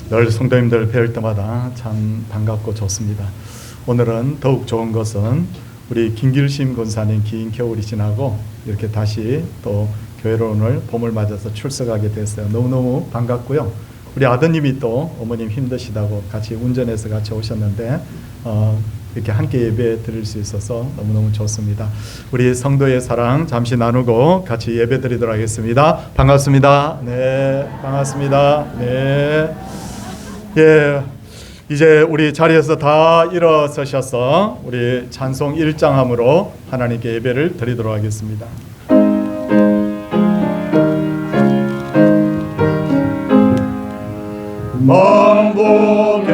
늘 성도님들 뵐 때마다 참 반갑고 좋습니다. 오늘은 더욱 좋은 것은 우리 김길심 권사님 긴 겨울이 지나고 이렇게 다시 또 교회로 오늘 봄을 맞아서 출석하게 됐어요. 너무너무 반갑고요. 우리 아드님이 또 어머님 힘드시다고 같이 운전해서 같이 오셨는데 이렇게 함께 예배 드릴 수 있어서 너무너무 좋습니다. 우리 성도의 사랑 잠시 나누고 같이 예배 드리도록 하겠습니다. 반갑습니다. 네, 반갑습니다. 네. 예, 이제 우리 자리에서 다 일어서셔서 우리 찬송 1장함으로 하나님께 예배를 드리도록 하겠습니다. 만복의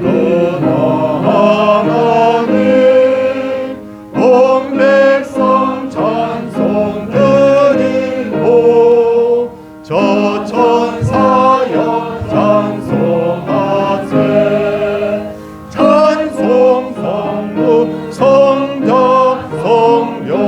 근하나님 온 백성 찬송 드리고 저 천사여 찬송하세 찬송 성부 성자 성령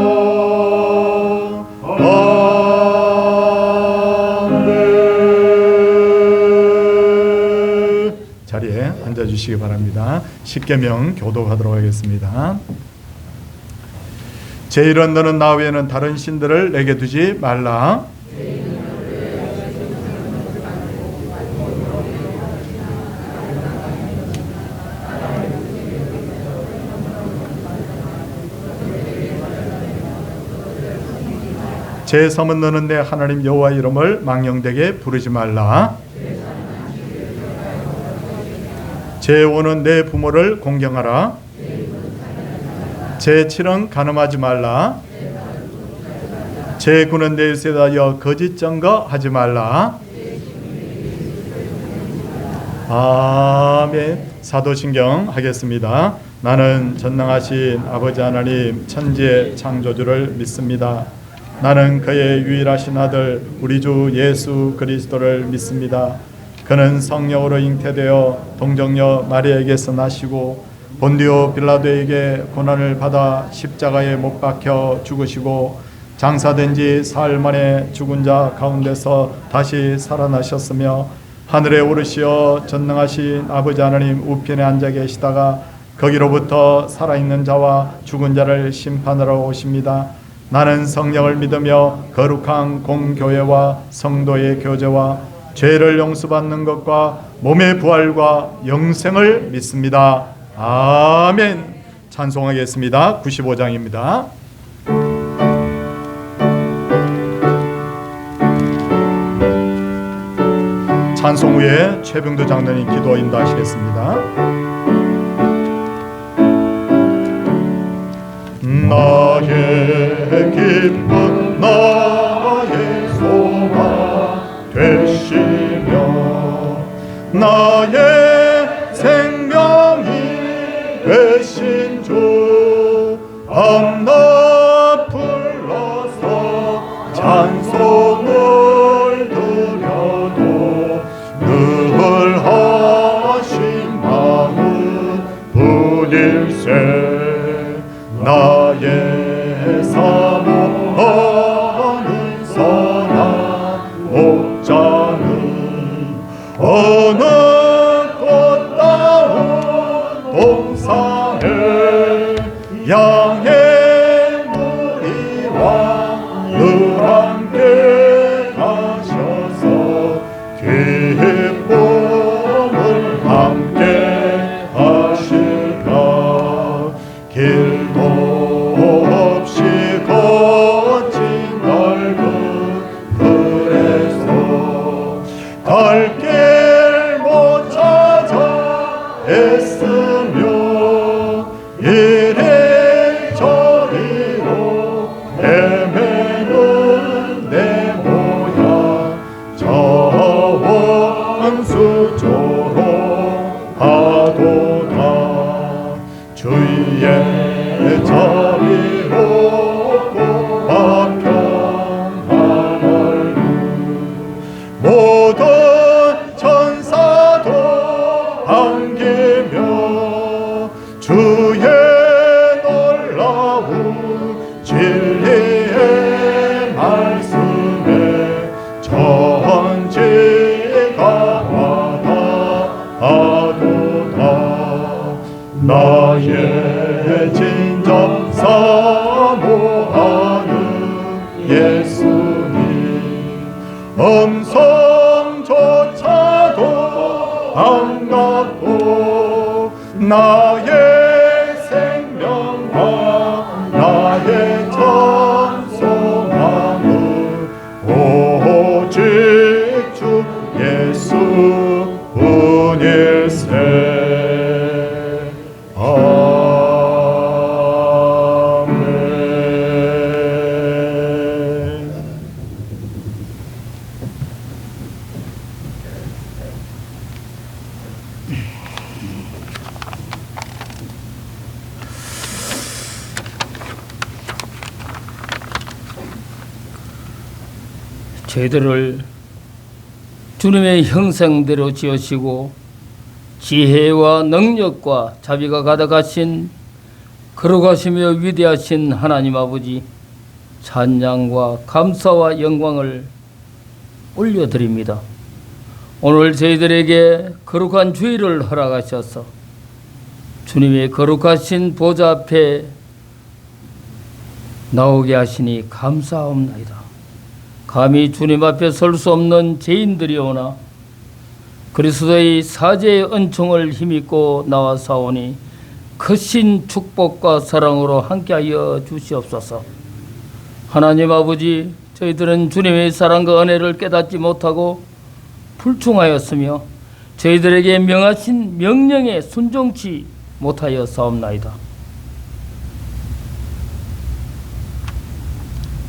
자리에 앉아주시기 바랍니다. 십계명 교독하도록 하겠습니다. 제1은 너는 나 외에는 다른 신들을 내게 두지 말라. 제 섬은 너는 내 하나님 여호와 이름을 망령되게 부르지 말라. 제5는 내 부모를 공경하라. 제7은 간음하지 말라. 제9는 내 일세에 대하여 거짓 증거하지 말라. 아멘. 사도신경 하겠습니다. 나는 전능하신 아버지 하나님 천지의 창조주를 믿습니다. 나는 그의 유일하신 아들 우리 주 예수 그리스도를 믿습니다. 그는 성령으로 잉태되어 동정녀 마리아에게서 나시고 본디오 빌라도에게 고난을 받아 십자가에 못 박혀 죽으시고 장사된 지 사흘 만에 죽은 자 가운데서 다시 살아나셨으며 하늘에 오르시어 전능하신 아버지 하나님 우편에 앉아 계시다가 거기로부터 살아있는 자와 죽은 자를 심판하러 오십니다. 나는 성령을 믿으며 거룩한 공교회와 성도의 교제와 죄를 용서받는 것과 몸의 부활과 영생을 믿습니다. 아멘. 찬송하겠습니다. 95장입니다. 찬송 후에 최병도 장로님 기도 인도하시겠습니다. 나의 기쁨 나의 소망 되시며 나의 생명이 되신 주 밤낮 불러서 찬송을 드려도 늘 하신 마음 뿐일세 나의 사모하는 선한 목자는 어느 꽃다운 동산에 양의 무리와 늘 함께 가셔서 기쁨을 함께 하시라. 길도 없이 거친 넓은 길에서 갈 길 못 찾아 애쓰며 이리저리로 헤매는 내 모양 저 원수조로 하도다. 주의 자비로 화평한 얼굴 모든 천사도 안기며 주의 놀라운 진리의 말씀에 천지가 받아 하도다. 나의 진정 사모하는 예수님, 음성조차도 반갑고 나의 생명과 나의 찬송함은 오직 주 예수 은일세. 저희들을 주님의 형상대로 지으시고 지혜와 능력과 자비가 가득하신 거룩하시며 위대하신 하나님 아버지, 찬양과 감사와 영광을 올려드립니다. 오늘 저희들에게 거룩한 주일을 허락하셔서 주님의 거룩하신 보좌 앞에 나오게 하시니 감사합니다. 감히 주님 앞에 설 수 없는 죄인들이오나 그리스도의 사죄의 은총을 힘입고 나와사오니 크신 축복과 사랑으로 함께하여 주시옵소서. 하나님 아버지, 저희들은 주님의 사랑과 은혜를 깨닫지 못하고 불충하였으며 저희들에게 명하신 명령에 순종치 못하여 사옵나이다.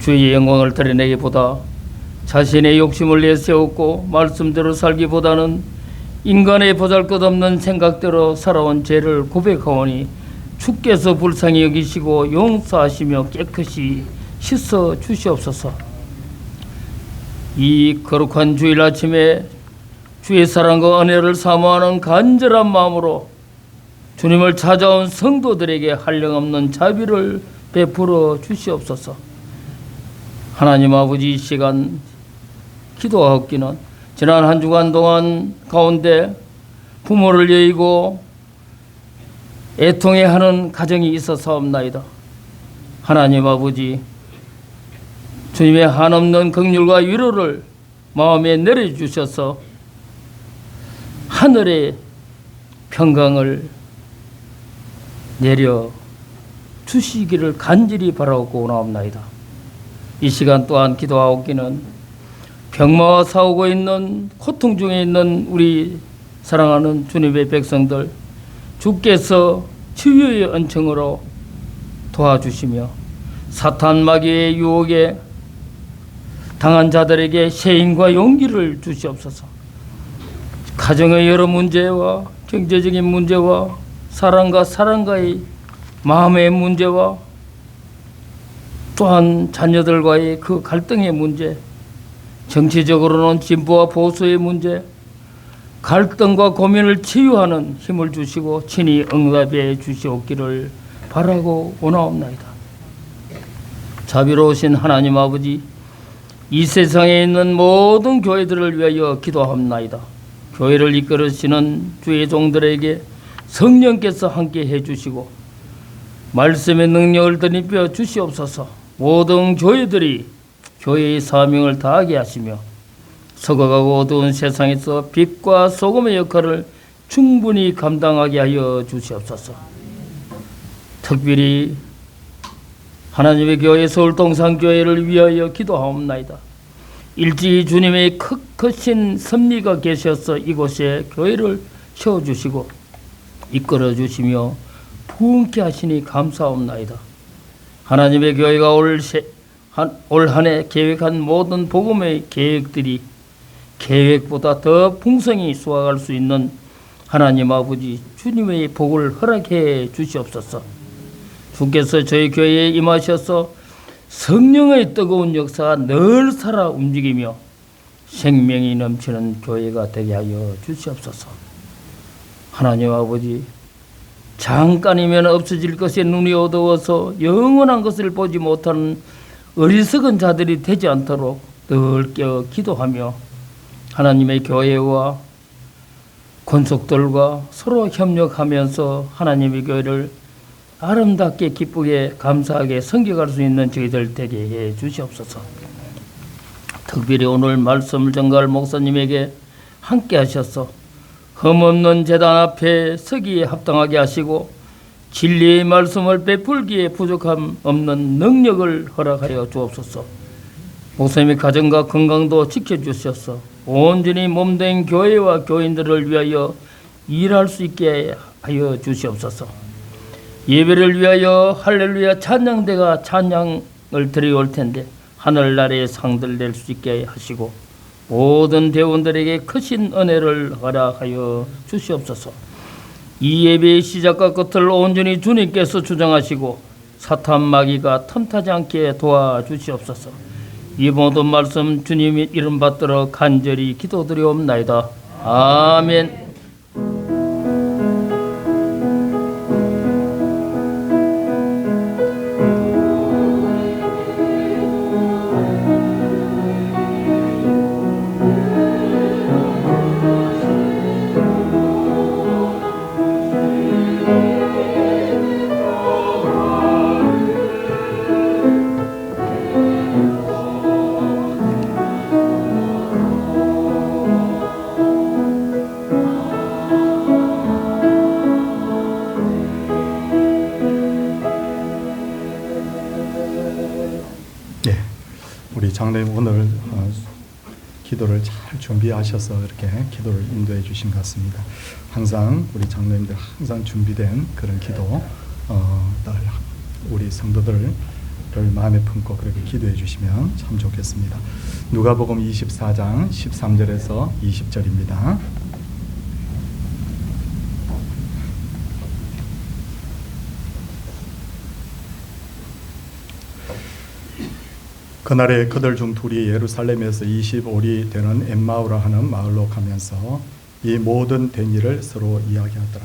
주의 영광을 드러내기보다 자신의 욕심을 내세웠고 말씀대로 살기보다는 인간의 보잘것없는 생각대로 살아온 죄를 고백하오니 주께서 불쌍히 여기시고 용서하시며 깨끗이 씻어 주시옵소서. 이 거룩한 주일 아침에 주의 사랑과 은혜를 사모하는 간절한 마음으로 주님을 찾아온 성도들에게 한량없는 자비를 베풀어 주시옵소서. 하나님 아버지, 이 시간 기도하옵기는 지난 한 주간 동안 가운데 부모를 여의고 애통해하는 가정이 있어서옵나이다. 하나님 아버지, 주님의 한없는 긍휼과 위로를 마음에 내려주셔서 하늘의 평강을 내려 주시기를 간절히 바라고 나옵나이다. 이 시간 또한 기도하옵기는 병마와 싸우고 있는 고통 중에 있는 우리 사랑하는 주님의 백성들, 주께서 치유의 은총으로 도와주시며 사탄 마귀의 유혹에 당한 자들에게 새 힘과 용기를 주시옵소서. 가정의 여러 문제와 경제적인 문제와 사랑과 사랑과의 마음의 문제와 또한 자녀들과의 그 갈등의 문제, 정치적으로는 진보와 보수의 문제, 갈등과 고민을 치유하는 힘을 주시고 친히 응답해 주시옵기를 바라고 원하옵나이다. 자비로우신 하나님 아버지, 이 세상에 있는 모든 교회들을 위하여 기도합나이다. 교회를 이끌으시는 주의 종들에게 성령께서 함께 해주시고 말씀의 능력을 드립혀 주시옵소서. 모든 교회들이 교회의 사명을 다하게 하시며 썩어가고 어두운 세상에서 빛과 소금의 역할을 충분히 감당하게 하여 주시옵소서. 특별히 하나님의 교회 서울동산교회를 위하여 기도하옵나이다. 일찍이 주님의 크신 섭리가 계셔서 이곳에 교회를 세워주시고 이끌어주시며 부흥케 하시니 감사옵나이다. 하나님의 교회가 올 한 해 계획한 모든 복음의 계획들이 계획보다 더 풍성히 수확할 수 있는 하나님 아버지, 주님의 복을 허락해 주시옵소서. 주께서 저희 교회에 임하셔서 성령의 뜨거운 역사가 늘 살아 움직이며 생명이 넘치는 교회가 되게 하여 주시옵소서. 하나님 아버지, 잠깐이면 없어질 것에 눈이 어두워서 영원한 것을 보지 못하는 어리석은 자들이 되지 않도록 늘 깨어 기도하며 하나님의 교회와 권속들과 서로 협력하면서 하나님의 교회를 아름답게 기쁘게 감사하게 섬겨갈 수 있는 저희들 되게 해 주시옵소서. 특별히 오늘 말씀을 전가할 목사님에게 함께 하셔서 흠없는 제단 앞에 서기에 합당하게 하시고 진리의 말씀을 베풀기에 부족함 없는 능력을 허락하여 주옵소서. 목사님의 가정과 건강도 지켜주셔서 온전히 몸된 교회와 교인들을 위하여 일할 수 있게 하여 주시옵소서. 예배를 위하여 할렐루야 찬양대가 찬양을 드려올 텐데 하늘나라의 상들 낼 수 있게 하시고 모든 대원들에게 크신 은혜를 허락하여 주시옵소서. 이 예배의 시작과 끝을 온전히 주님께서 주장하시고 사탄 마귀가 틈타지 않게 도와주시옵소서. 이 모든 말씀 주님의 이름 받들어 간절히 기도드리옵나이다. 아멘. 우리 장로님 오늘 기도를 잘 준비하셔서 이렇게 기도를 인도해 주신 것 같습니다. 항상 우리 장로님들 항상 준비된 그런 기도 우리 성도들을 마음에 품고 그렇게 기도해 주시면 참 좋겠습니다. 누가복음 24장 13절에서 20절입니다. 그날에 그들 중 둘이 예루살렘에서 25리 되는 엠마오라 하는 마을로 가면서 이 모든 된 일을 서로 이야기하더라.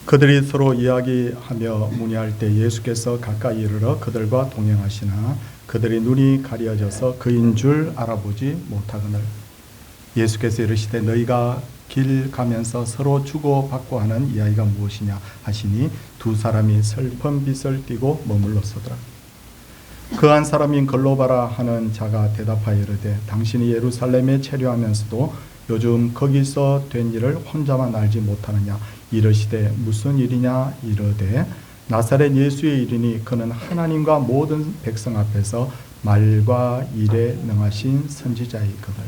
그들이 서로 이야기하며 문의할 때 예수께서 가까이 이르러 그들과 동행하시나 그들이 눈이 가려져서 그인 줄 알아보지 못하거늘 예수께서 이르시되 너희가 길 가면서 서로 주고받고 하는 이야기가 무엇이냐 하시니 두 사람이 슬픈 빛을 띠고 머물러 서더라. 그 한 사람인 글로바라 하는 자가 대답하여 이르되 당신이 예루살렘에 체류하면서도 요즘 거기서 된 일을 혼자만 알지 못하느냐 이르시되 무슨 일이냐 이르되 나사렛 예수의 일이니 그는 하나님과 모든 백성 앞에서 말과 일에 능하신 선지자이거늘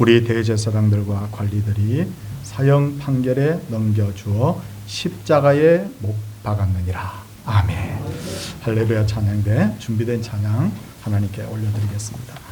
우리 대제사장들과 관리들이 사형 판결에 넘겨주어 십자가에 못 박았느니라. 아멘. 할렐루야 찬양대 준비된 찬양 하나님께 올려드리겠습니다.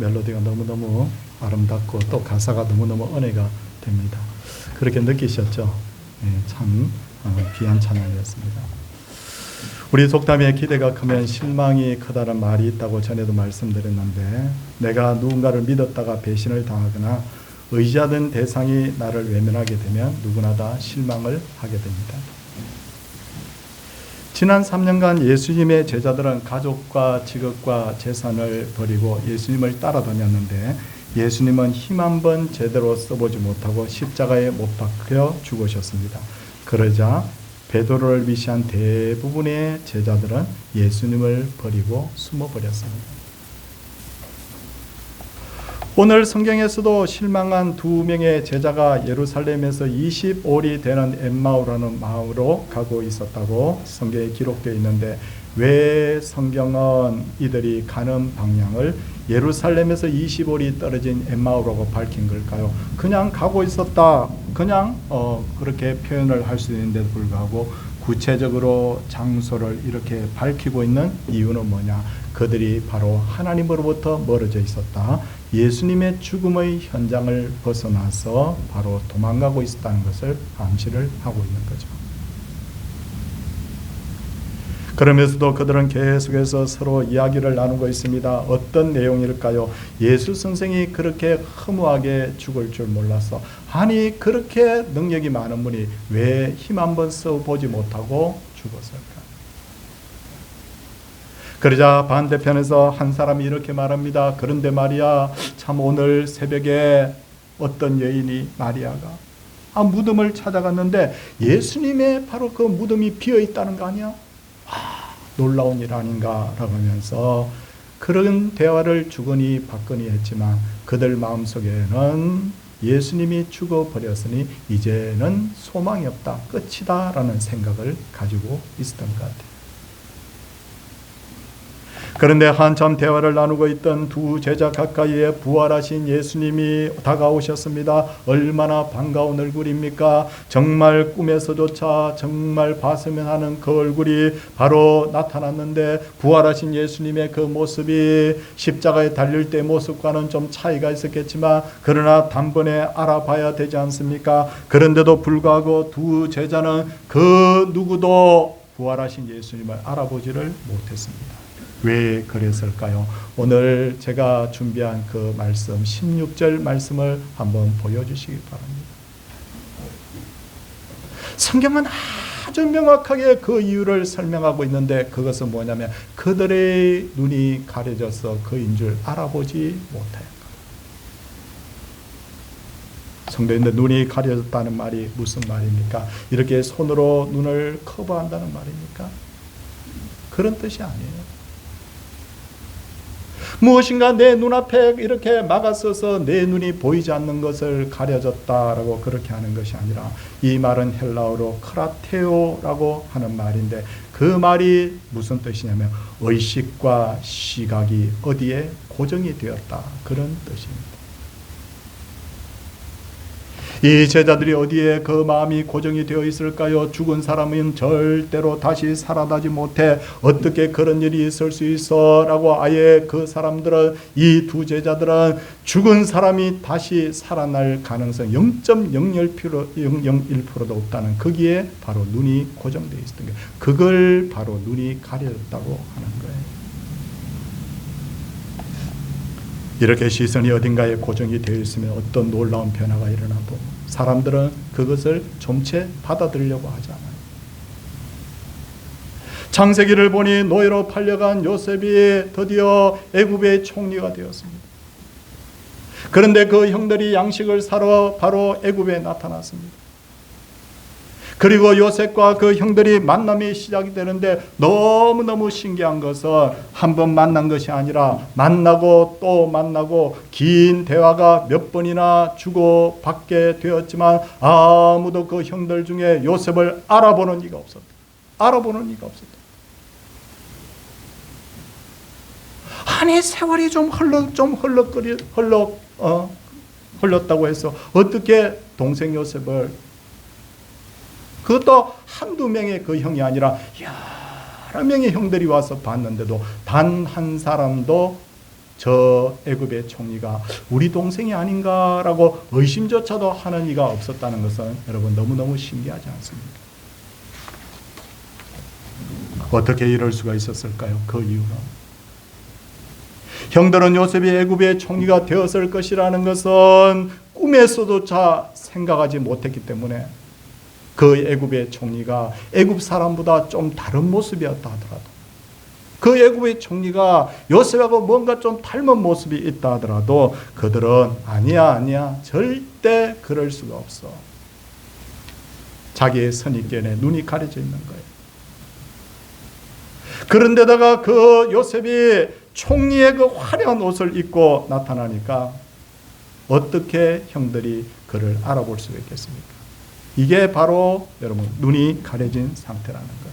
멜로디가 너무너무 아름답고 또 가사가 너무너무 은혜가 됩니다. 그렇게 느끼셨죠? 참 귀한 찬양이었습니다. 우리 속담에 기대가 크면 실망이 크다는 말이 있다고 전에도 말씀드렸는데, 내가 누군가를 믿었다가 배신을 당하거나 의지하던 대상이 나를 외면하게 되면 누구나 다 실망을 하게 됩니다. 지난 3년간 예수님의 제자들은 가족과 직업과 재산을 버리고 예수님을 따라다녔는데, 예수님은 힘 한 번 제대로 써보지 못하고 십자가에 못 박혀 죽으셨습니다. 그러자 베드로를 비롯한 대부분의 제자들은 예수님을 버리고 숨어버렸습니다. 오늘 성경에서도 실망한 두 명의 제자가 예루살렘에서 20올이 되는 엠마오라는 마을로 가고 있었다고 성경에 기록되어 있는데, 왜 성경은 이들이 가는 방향을 예루살렘에서 20올이 떨어진 엠마오라고 밝힌 걸까요? 그냥 가고 있었다, 그냥 그렇게 표현을 할 수 있는데도 불구하고 구체적으로 장소를 이렇게 밝히고 있는 이유는 뭐냐? 그들이 바로 하나님으로부터 멀어져 있었다, 예수님의 죽음의 현장을 벗어나서 바로 도망가고 있었다는 것을 암시를 하고 있는 거죠. 그러면서도 그들은 계속해서 서로 이야기를 나누고 있습니다. 어떤 내용일까요? 예수 선생이 그렇게 허무하게 죽을 줄 몰라서, 아니 그렇게 능력이 많은 분이 왜 힘 한번 써보지 못하고 죽었을까? 그러자 반대편에서 한 사람이 이렇게 말합니다. 그런데 말이야, 참 오늘 새벽에 어떤 여인이 마리아가 무덤을 찾아갔는데 예수님의 바로 그 무덤이 비어 있다는 거 아니야? 놀라운 일 아닌가 라고 하면서 그런 대화를 주거니 받거니 했지만, 그들 마음속에는 예수님이 죽어버렸으니 이제는 소망이 없다, 끝이다 라는 생각을 가지고 있었던 것 같아요. 그런데 한참 대화를 나누고 있던 두 제자 가까이에 부활하신 예수님이 다가오셨습니다. 얼마나 반가운 얼굴입니까? 정말 꿈에서조차 정말 봤으면 하는 그 얼굴이 바로 나타났는데, 부활하신 예수님의 그 모습이 십자가에 달릴 때 모습과는 좀 차이가 있었겠지만 그러나 단번에 알아봐야 되지 않습니까? 그런데도 불구하고 두 제자는 그 누구도 부활하신 예수님을 알아보지를 못했습니다. 왜 그랬을까요? 오늘 제가 준비한 그 말씀 16절 말씀을 한번 보여주시기 바랍니다. 성경은 아주 명확하게 그 이유를 설명하고 있는데, 그것은 뭐냐면 그들의 눈이 가려져서 그인 줄 알아보지 못해요. 성도인들, 눈이 가려졌다는 말이 무슨 말입니까? 이렇게 손으로 눈을 커버한다는 말입니까? 그런 뜻이 아니에요. 무엇인가 내 눈앞에 이렇게 막아서서 내 눈이 보이지 않는 것을 가려졌다라고 그렇게 하는 것이 아니라, 이 말은 헬라어로 크라테오라고 하는 말인데, 그 말이 무슨 뜻이냐면 의식과 시각이 어디에 고정이 되었다, 그런 뜻입니다. 이 제자들이 어디에 그 마음이 고정이 되어 있을까요? 죽은 사람은 절대로 다시 살아나지 못해, 어떻게 그런 일이 있을 수 있어? 라고 아예 그 사람들은, 이 두 제자들은 죽은 사람이 다시 살아날 가능성 0.001%도 없다는, 거기에 바로 눈이 고정되어 있었던 거예요. 그걸 바로 눈이 가려졌다고 하는 거예요. 이렇게 시선이 어딘가에 고정이 되어 있으면 어떤 놀라운 변화가 일어나도 사람들은 그것을 좀채 받아들이려고 하지 않아요. 창세기를 보니 노예로 팔려간 요셉이 드디어 애굽의 총리가 되었습니다. 그런데 그 형들이 양식을 사러 바로 애굽에 나타났습니다. 그리고 요셉과 그 형들이 만남이 시작이 되는데, 너무너무 신기한 것은 한 번 만난 것이 아니라 만나고 또 만나고 긴 대화가 몇 번이나 주고받게 되었지만 아무도 그 형들 중에 요셉을 알아보는 이가 없었다. 알아보는 이가 없었다. 아니 세월이 좀 흘렀다고 해서 어떻게 동생 요셉을, 그것도 한두 명의 그 형이 아니라 여러 명의 형들이 와서 봤는데도 단 한 사람도 저 애굽의 총리가 우리 동생이 아닌가라고 의심조차도 하는 이가 없었다는 것은 여러분 너무너무 신기하지 않습니까? 어떻게 이럴 수가 있었을까요? 그 이유는 형들은 요셉이 애굽의 총리가 되었을 것이라는 것은 꿈에서조차 생각하지 못했기 때문에 그 애굽의 총리가 애굽 사람보다 좀 다른 모습이었다 하더라도 그 애굽의 총리가 요셉하고 뭔가 좀 닮은 모습이 있다 하더라도 그들은 아니야 절대 그럴 수가 없어. 자기의 선입견에 눈이 가려져 있는 거예요. 그런데다가 그 요셉이 총리의 그 화려한 옷을 입고 나타나니까 어떻게 형들이 그를 알아볼 수가 있겠습니까? 이게 바로 여러분 눈이 가려진 상태라는 거예요.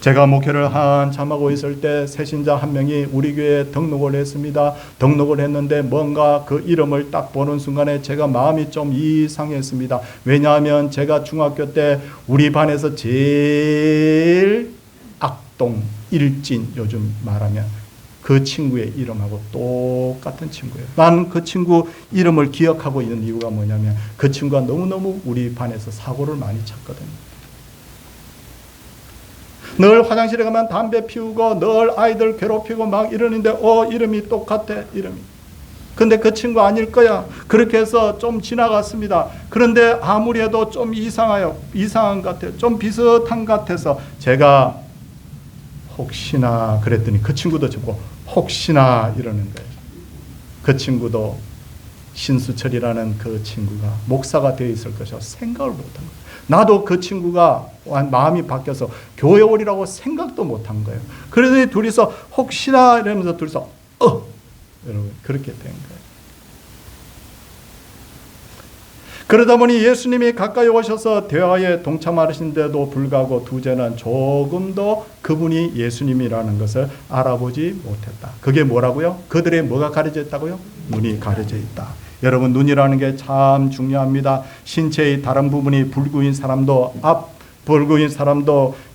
제가 목회를 한참 하고 있을 때 새신자 한 명이 우리 교회에 등록을 했습니다. 등록을 했는데 뭔가 그 이름을 딱 보는 순간에 제가 마음이 좀 이상했습니다. 왜냐하면 제가 중학교 때 우리 반에서 제일 악동, 일진 요즘 말하면 그 친구의 이름하고 똑같은 친구예요. 나는 그 친구 이름을 기억하고 있는 이유가 뭐냐면 그 친구가 너무너무 우리 반에서 사고를 많이 쳤거든요. 늘 화장실에 가면 담배 피우고 늘 아이들 괴롭히고 막 이러는데 이름이 똑같아 이름이. 근데 그 친구 아닐 거야. 그렇게 해서 좀 지나갔습니다. 그런데 아무리 해도 좀 이상한 것 같아요. 좀 비슷한 것 같아서 제가 혹시나 그랬더니 그 친구도 듣고 혹시나 이러는 거예요. 그 친구도 신수철이라는 그 친구가 목사가 되어 있을 것이라 생각을 못한 거예요. 나도 그 친구가 마음이 바뀌어서 교회 오리라고 생각도 못한 거예요. 그러더니 둘이서 혹시나 이러면서 둘이서 여러분 그렇게 된 거예요. 그러다 보니 예수님이 가까이 오셔서 대화에 동참하시는데도 불구하고 두째는 조금 더 그분이 예수님이라는 것을 알아보지 못했다. 그게 뭐라고요? 그들의 뭐가 가려져 있다고요? 눈이 가려져 있다. 여러분 눈이라는 게 참 중요합니다. 신체의 다른 부분이 불구인 사람도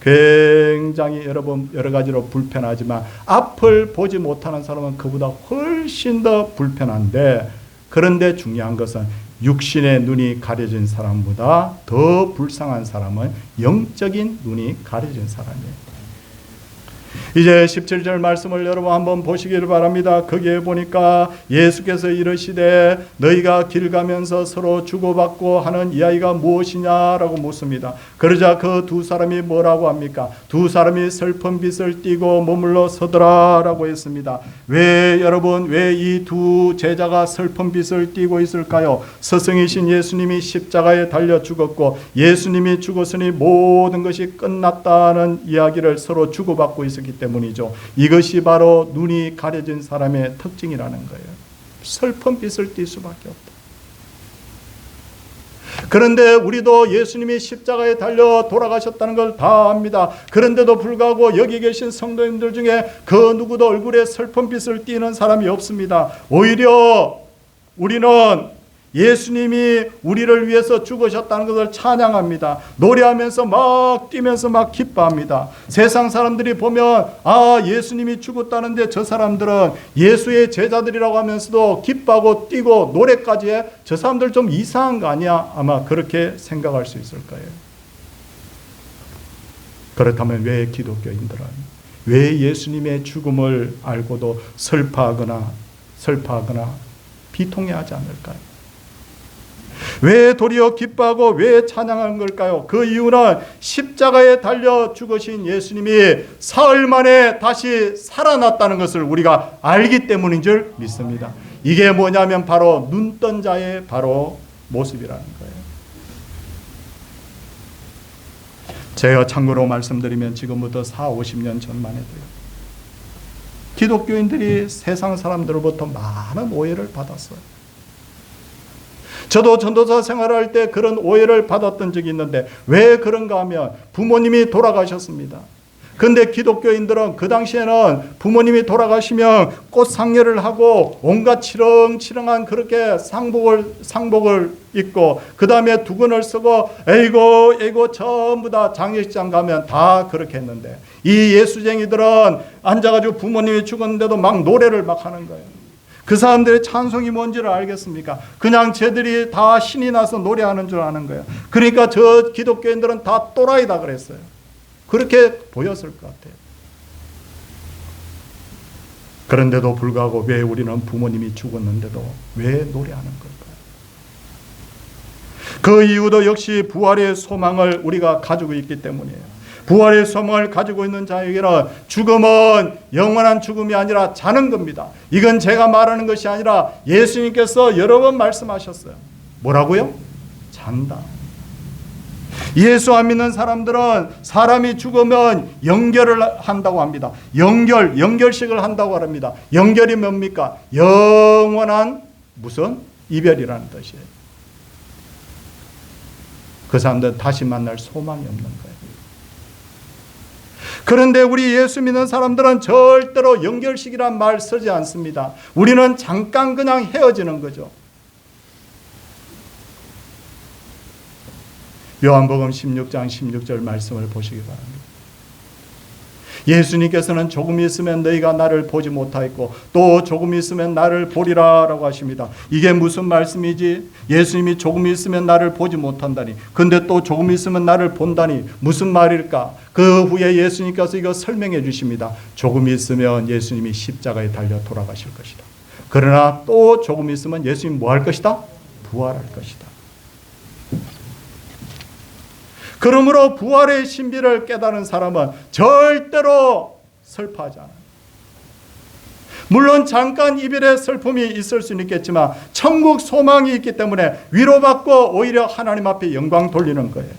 굉장히 여러분 여러 가지로 불편하지만 앞을 보지 못하는 사람은 그보다 훨씬 더 불편한데 그런데 중요한 것은 육신의 눈이 가려진 사람보다 더 불쌍한 사람은 영적인 눈이 가려진 사람이에요. 이제 17절 말씀을 여러분 한번 보시기를 바랍니다. 거기에 보니까 예수께서 이르시되 너희가 길 가면서 서로 주고받고 하는 이야기가 무엇이냐라고 묻습니다. 그러자 그 두 사람이 뭐라고 합니까? 두 사람이 슬픈 빛을 띠고 머물러 서더라라고 했습니다. 왜 여러분 왜 이 두 제자가 슬픈 빛을 띠고 있을까요? 스승이신 예수님이 십자가에 달려 죽었고 예수님이 죽었으니 모든 것이 끝났다는 이야기를 서로 주고받고 있었기 때문이죠. 이것이 바로 눈이 가려진 사람의 특징이라는 거예요. 슬픈 빛을 띌 수밖에 없다. 그런데 우리도 예수님이 십자가에 달려 돌아가셨다는 걸 다 압니다. 그런데도 불구하고 여기 계신 성도님들 중에 그 누구도 얼굴에 슬픈 빛을 띠는 사람이 없습니다. 오히려 우리는 예수님이 우리를 위해서 죽으셨다는 것을 찬양합니다. 노래하면서 막 뛰면서 막 기뻐합니다. 세상 사람들이 보면 예수님이 죽었다는데 저 사람들은 예수의 제자들이라고 하면서도 기뻐하고 뛰고 노래까지 해. 저 사람들 좀 이상한 거 아니야? 아마 그렇게 생각할 수 있을 거예요. 그렇다면 왜 기독교인들은 왜 예수님의 죽음을 알고도 슬퍼하거나 비통해하지 않을까요? 왜 도리어 기뻐하고 왜 찬양하는 걸까요? 그 이유는 십자가에 달려 죽으신 예수님이 사흘 만에 다시 살아났다는 것을 우리가 알기 때문인 줄 믿습니다. 이게 뭐냐면 바로 눈뜬 자의 바로 모습이라는 거예요. 제가 참고로 말씀드리면 지금부터 40-50년 전만 해도요. 기독교인들이 세상 사람들로부터 많은 오해를 받았어요. 저도 전도사 생활할 때 그런 오해를 받았던 적이 있는데 왜 그런가 하면 부모님이 돌아가셨습니다. 근데 기독교인들은 그 당시에는 부모님이 돌아가시면 꽃상여를 하고 온갖 치렁치렁한 그렇게 상복을 입고 그 다음에 두건을 쓰고 에이고 전부 다 장례식장 가면 다 그렇게 했는데, 이 예수쟁이들은 앉아가지고 부모님이 죽었는데도 막 노래를 막 하는 거예요. 그 사람들의 찬송이 뭔지를 알겠습니까? 그냥 쟤들이 다 신이 나서 노래하는 줄 아는 거예요. 그러니까 저 기독교인들은 다 또라이다 그랬어요. 그렇게 보였을 것 같아요. 그런데도 불구하고 왜 우리는 부모님이 죽었는데도 왜 노래하는 걸까요? 그 이유도 역시 부활의 소망을 우리가 가지고 있기 때문이에요. 부활의 소망을 가지고 있는 자에게는 죽음은 영원한 죽음이 아니라 자는 겁니다. 이건 제가 말하는 것이 아니라 예수님께서 여러 번 말씀하셨어요. 뭐라고요? 잔다. 예수 안 믿는 사람들은 사람이 죽으면 영결을 한다고 합니다. 영결식을 한다고 합니다. 영결이 뭡니까? 영원한 무슨? 이별이라는 뜻이에요. 그 사람들은 다시 만날 소망이 없는 거예요. 그런데 우리 예수 믿는 사람들은 절대로 영결식이란 말 쓰지 않습니다. 우리는 잠깐 그냥 헤어지는 거죠. 요한복음 16장 16절 말씀을 보시기 바랍니다. 예수님께서는 조금 있으면 너희가 나를 보지 못하겠고 또 조금 있으면 나를 보리라 라고 하십니다. 이게 무슨 말씀이지? 예수님이 조금 있으면 나를 보지 못한다니, 근데 또 조금 있으면 나를 본다니 무슨 말일까? 그 후에 예수님께서 이거 설명해 주십니다. 조금 있으면 예수님이 십자가에 달려 돌아가실 것이다. 그러나 또 조금 있으면 예수님이 뭐 할 것이다? 부활할 것이다. 그러므로 부활의 신비를 깨달은 사람은 절대로 슬퍼하지 않아요. 물론 잠깐 이별의 슬픔이 있을 수는 있겠지만 천국 소망이 있기 때문에 위로받고 오히려 하나님 앞에 영광 돌리는 거예요.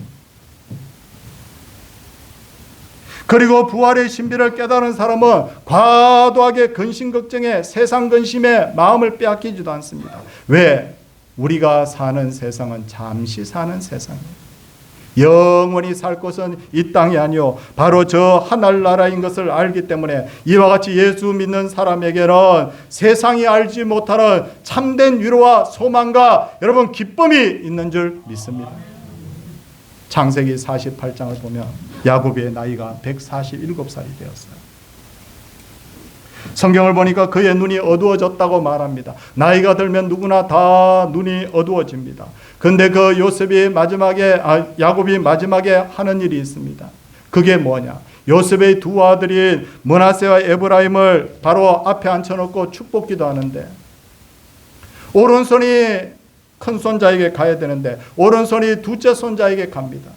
그리고 부활의 신비를 깨달은 사람은 과도하게 근심걱정에 세상 근심에 마음을 빼앗기지도 않습니다. 왜? 우리가 사는 세상은 잠시 사는 세상이에요. 영원히 살 곳은 이 땅이 아니요 바로 저 하늘나라인 것을 알기 때문에 이와 같이 예수 믿는 사람에게는 세상이 알지 못하는 참된 위로와 소망과 여러분 기쁨이 있는 줄 믿습니다. 창세기 48장을 보면 야곱의 나이가 147살이 되었어요. 성경을 보니까 그의 눈이 어두워졌다고 말합니다. 나이가 들면 누구나 다 눈이 어두워집니다. 근데 그 야곱이 마지막에 하는 일이 있습니다. 그게 뭐냐? 요셉의 두 아들인 므낫세와 에브라임을 바로 앞에 앉혀놓고 축복기도 하는데, 오른손이 큰 손자에게 가야 되는데 오른손이 둘째 손자에게 갑니다.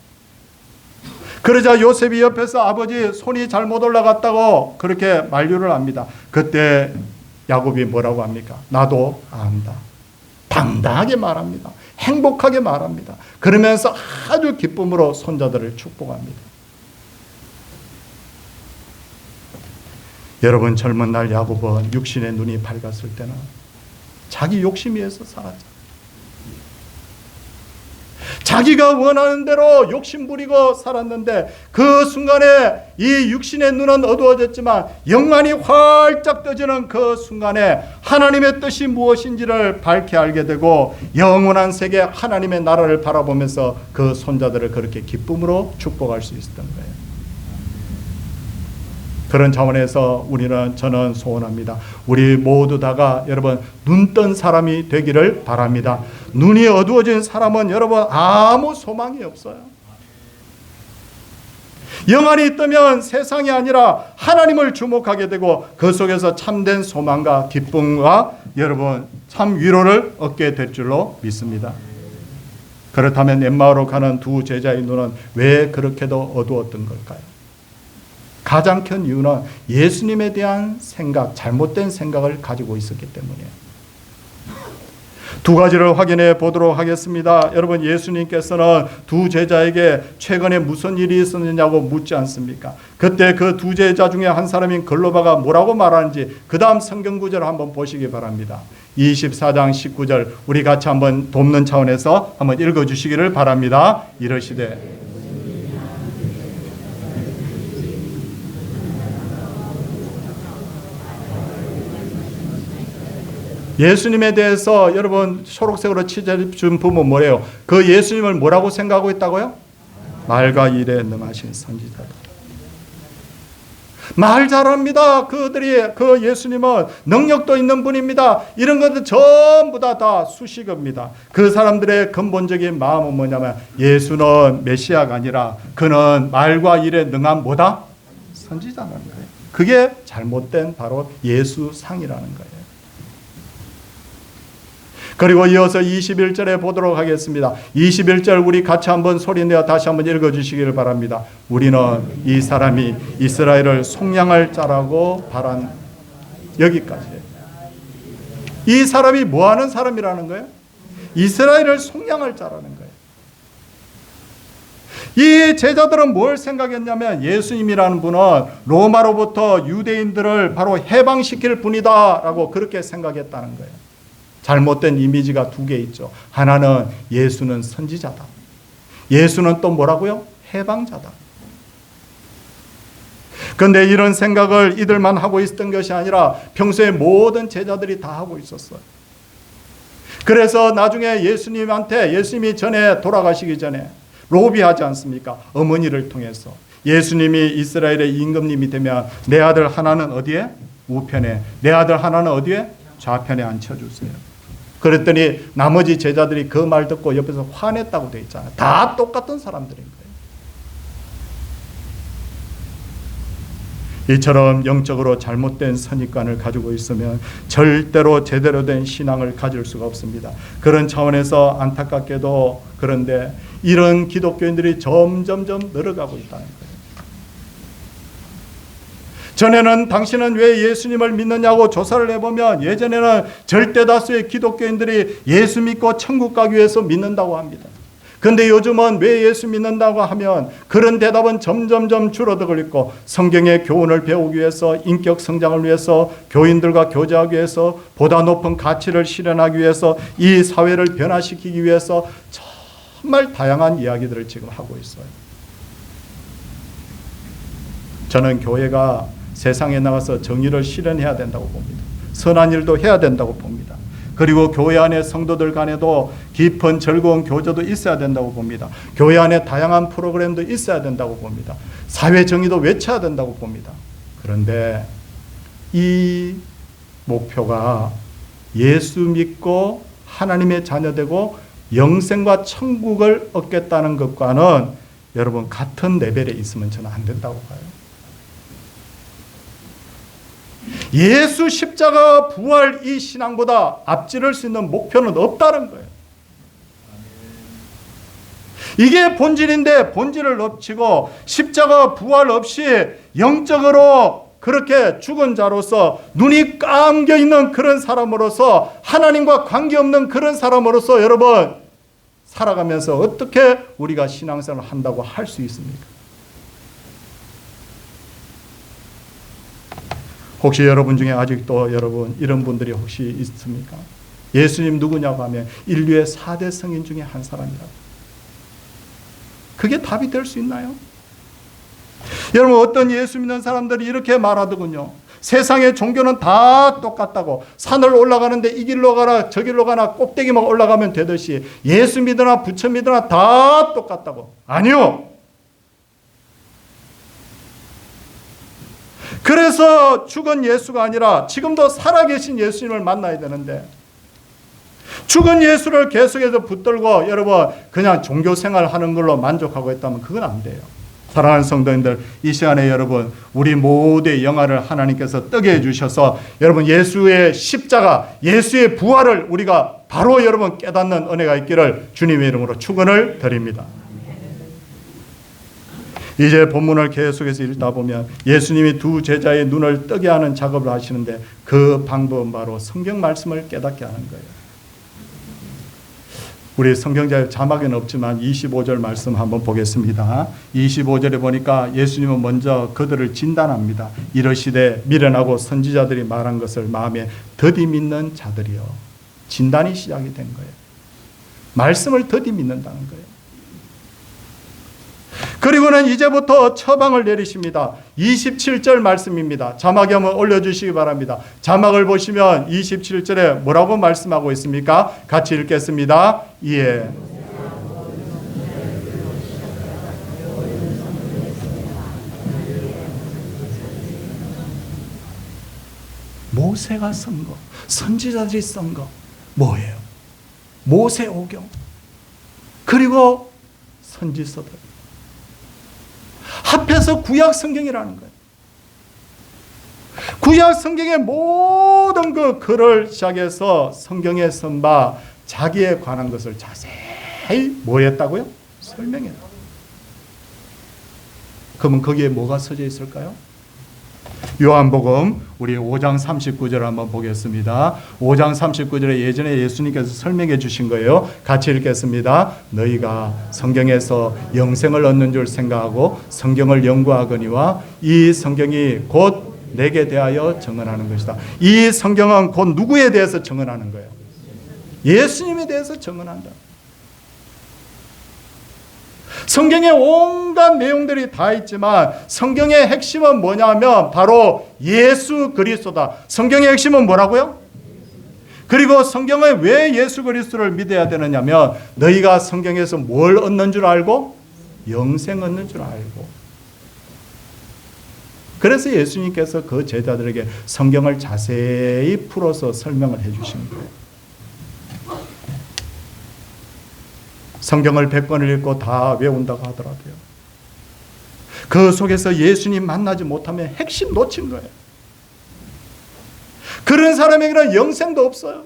그러자 요셉이 옆에서 아버지 손이 잘못 올라갔다고 그렇게 만류를 합니다. 그때 야곱이 뭐라고 합니까? 나도 안다. 당당하게 말합니다. 행복하게 말합니다. 그러면서 아주 기쁨으로 손자들을 축복합니다. 여러분, 젊은 날 야곱은 육신의 눈이 밝았을 때는 자기 욕심 위해서 살았죠. 자기가 원하는 대로 욕심 부리고 살았는데 그 순간에 이 육신의 눈은 어두워졌지만 영안이 활짝 떠지는 그 순간에 하나님의 뜻이 무엇인지를 밝히 알게 되고 영원한 세계 하나님의 나라를 바라보면서 그 손자들을 그렇게 기쁨으로 축복할 수 있었던 거예요. 그런 차원에서 저는 소원합니다. 우리 모두 다가 여러분 눈 뜬 사람이 되기를 바랍니다. 눈이 어두워진 사람은 여러분 아무 소망이 없어요. 영안이 뜨면 세상이 아니라 하나님을 주목하게 되고 그 속에서 참된 소망과 기쁨과 여러분 참 위로를 얻게 될 줄로 믿습니다. 그렇다면 엠마오로 가는 두 제자의 눈은 왜 그렇게도 어두웠던 걸까요? 가장 큰 이유는 예수님에 대한 생각, 잘못된 생각을 가지고 있었기 때문이에요. 두 가지를 확인해 보도록 하겠습니다. 여러분, 예수님께서는 두 제자에게 최근에 무슨 일이 있었느냐고 묻지 않습니까? 그때 그 두 제자 중에 한 사람인 글로바가 뭐라고 말하는지 그 다음 성경 구절을 한번 보시기 바랍니다. 24장 19절 우리 같이 한번 돕는 차원에서 한번 읽어주시기를 바랍니다. 이러시되 예수님에 대해서 여러분 초록색으로 칠해준 부분 뭐래요? 그 예수님을 뭐라고 생각하고 있다고요? 말과 일에 능하신 선지자다. 말 잘합니다. 그들이 그 예수님은 능력도 있는 분입니다. 이런 것들 전부 다 수식어입니다. 그 사람들의 근본적인 마음은 뭐냐면 예수는 메시아가 아니라 그는 말과 일에 능한 뭐다? 선지자라는 거예요. 그게 잘못된 바로 예수상이라는 거예요. 그리고 이어서 21절에 보도록 하겠습니다. 21절 우리 같이 한번 소리내어 다시 한번 읽어주시기를 바랍니다. 우리는 이 사람이 이스라엘을 속량할 자라고 바란 여기까지. 이 사람이 뭐하는 사람이라는 거예요? 이스라엘을 속량할 자라는 거예요. 이 제자들은 뭘 생각했냐면 예수님이라는 분은 로마로부터 유대인들을 바로 해방시킬 분이다 라고 그렇게 생각했다는 거예요. 잘못된 이미지가 두 개 있죠. 하나는 예수는 선지자다. 예수는 또 뭐라고요? 해방자다. 그런데 이런 생각을 이들만 하고 있었던 것이 아니라 평소에 모든 제자들이 다 하고 있었어요. 그래서 나중에 예수님이 전에 돌아가시기 전에 로비하지 않습니까? 어머니를 통해서 예수님이 이스라엘의 임금님이 되면 내 아들 하나는 어디에? 우편에. 내 아들 하나는 어디에? 좌편에 앉혀주세요. 그랬더니 나머지 제자들이 그 말 듣고 옆에서 화냈다고 되어 있잖아요. 다 똑같은 사람들인 거예요. 이처럼 영적으로 잘못된 선입관을 가지고 있으면 절대로 제대로 된 신앙을 가질 수가 없습니다. 그런 차원에서 안타깝게도 그런데 이런 기독교인들이 점점점 늘어가고 있다는 거예요. 전에는 당신은 왜 예수님을 믿느냐고 조사를 해보면 예전에는 절대 다수의 기독교인들이 예수 믿고 천국 가기 위해서 믿는다고 합니다. 그런데 요즘은 왜 예수 믿는다고 하면 그런 대답은 점점점 줄어들고 있고 성경의 교훈을 배우기 위해서 인격 성장을 위해서 교인들과 교제하기 위해서 보다 높은 가치를 실현하기 위해서 이 사회를 변화시키기 위해서 정말 다양한 이야기들을 지금 하고 있어요. 저는 교회가 세상에 나가서 정의를 실현해야 된다고 봅니다. 선한 일도 해야 된다고 봅니다. 그리고 교회 안에 성도들 간에도 깊은 즐거운 교제도 있어야 된다고 봅니다. 교회 안에 다양한 프로그램도 있어야 된다고 봅니다. 사회 정의도 외쳐야 된다고 봅니다. 그런데 이 목표가 예수 믿고 하나님의 자녀되고 영생과 천국을 얻겠다는 것과는 여러분 같은 레벨에 있으면 저는 안 된다고 봐요. 예수 십자가 부활 이 신앙보다 앞지를 수 있는 목표는 없다는 거예요. 이게 본질인데 본질을 넘치고 십자가 부활 없이 영적으로 그렇게 죽은 자로서 눈이 감겨 있는 그런 사람으로서 하나님과 관계없는 그런 사람으로서 여러분 살아가면서 어떻게 우리가 신앙생활을 한다고 할 수 있습니까? 혹시 여러분 중에 아직도 여러분 이런 분들이 혹시 있습니까? 예수님 누구냐고 하면 인류의 4대 성인 중에 한 사람이라고. 그게 답이 될 수 있나요? 여러분 어떤 예수 믿는 사람들이 이렇게 말하더군요. 세상의 종교는 다 똑같다고. 산을 올라가는데 이 길로 가라 저 길로 가나 꼭대기만 올라가면 되듯이 예수 믿으나 부처 믿으나 다 똑같다고. 아니요. 그래서 죽은 예수가 아니라 지금도 살아계신 예수님을 만나야 되는데 죽은 예수를 계속해서 붙들고 여러분 그냥 종교생활 하는 걸로 만족하고 있다면 그건 안 돼요. 사랑하는 성도님들, 이 시간에 여러분 우리 모두의 영화를 하나님께서 뜨게 해주셔서 여러분 예수의 십자가, 예수의 부활을 우리가 바로 여러분 깨닫는 은혜가 있기를 주님의 이름으로 축원을 드립니다. 이제 본문을 계속해서 읽다 보면 예수님이 두 제자의 눈을 뜨게 하는 작업을 하시는데 그 방법은 바로 성경 말씀을 깨닫게 하는 거예요. 우리 성경자의 자막에는 없지만 25절 말씀 한번 보겠습니다. 25절에 보니까 예수님은 먼저 그들을 진단합니다. 이러시되 미련하고 선지자들이 말한 것을 마음에 더디 믿는 자들이요. 진단이 시작이 된 거예요. 말씀을 더디 믿는다는 거예요. 그리고는 이제부터 처방을 내리십니다. 27절 말씀입니다. 자막에 한번 올려주시기 바랍니다. 자막을 보시면 27절에 뭐라고 말씀하고 있습니까? 같이 읽겠습니다. 예. 모세가 쓴 거, 선지자들이 쓴 거 뭐예요? 모세오경, 그리고 선지서들, 합해서 구약 성경이라는 거예요. 구약 성경의 모든 그 글을 시작해서 성경에 쓴 바 자기에 관한 것을 자세히 뭐 했다고요? 설명했다. 그러면 거기에 뭐가 써져 있을까요? 요한복음 우리 5장 39절 한번 보겠습니다. 5장 39절에 예전에 예수님께서 설명해 주신 거예요. 같이 읽겠습니다. 너희가 성경에서 영생을 얻는 줄 생각하고 성경을 연구하거니와 이 성경이 곧 내게 대하여 증언하는 것이다. 이 성경은 곧 누구에 대해서 증언하는 거예요? 예수님에 대해서 증언한다. 성경에 온갖 내용들이 다 있지만 성경의 핵심은 뭐냐면 바로 예수 그리스도다. 성경의 핵심은 뭐라고요? 그리고 성경에 왜 예수 그리스도를 믿어야 되느냐면 너희가 성경에서 뭘 얻는 줄 알고? 영생 얻는 줄 알고. 그래서 예수님께서 그 제자들에게 성경을 자세히 풀어서 설명을 해주신 거예요. 성경을 100번을 읽고 다 외운다고 하더라도요, 그 속에서 예수님 만나지 못하면 핵심 놓친 거예요. 그런 사람에게는 영생도 없어요.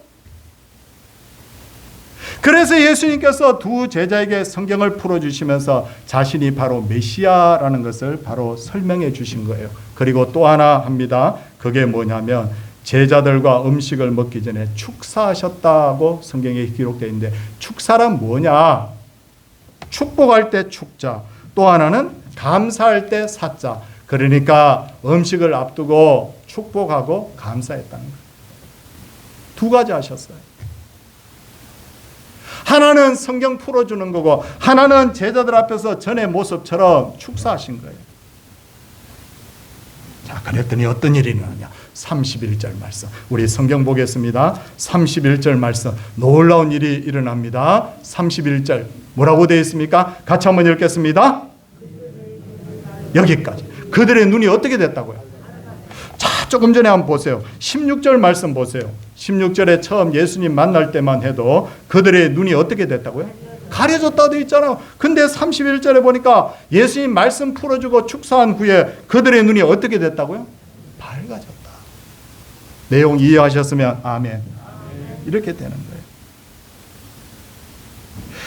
그래서 예수님께서 두 제자에게 성경을 풀어주시면서 자신이 바로 메시아라는 것을 바로 설명해 주신 거예요. 그리고 또 하나 합니다. 그게 뭐냐면 제자들과 음식을 먹기 전에 축사하셨다고 성경에 기록되어 있는데, 축사란 뭐냐? 축복할 때 축자, 또 하나는 감사할 때 사자. 그러니까 음식을 앞두고 축복하고 감사했다는 거예요. 두 가지 하셨어요. 하나는 성경 풀어주는 거고, 하나는 제자들 앞에서 전의 모습처럼 축사하신 거예요. 자, 그랬더니 어떤 일이 일어나냐? 31절 말씀, 우리 성경 보겠습니다. 31절 말씀, 놀라운 일이 일어납니다. 31절 뭐라고 되어 있습니까? 같이 한번 읽겠습니다. 여기까지. 그들의 눈이 어떻게 됐다고요? 자, 조금 전에 한번 보세요. 16절 말씀 보세요. 16절에 처음 예수님 만날 때만 해도 그들의 눈이 어떻게 됐다고요? 가려졌다고 되어 있잖아요. 근데 31절에 보니까 예수님 말씀 풀어주고 축사한 후에 그들의 눈이 어떻게 됐다고요? 밝아졌다. 내용 이해하셨으면 아멘. 이렇게 되는 거예요.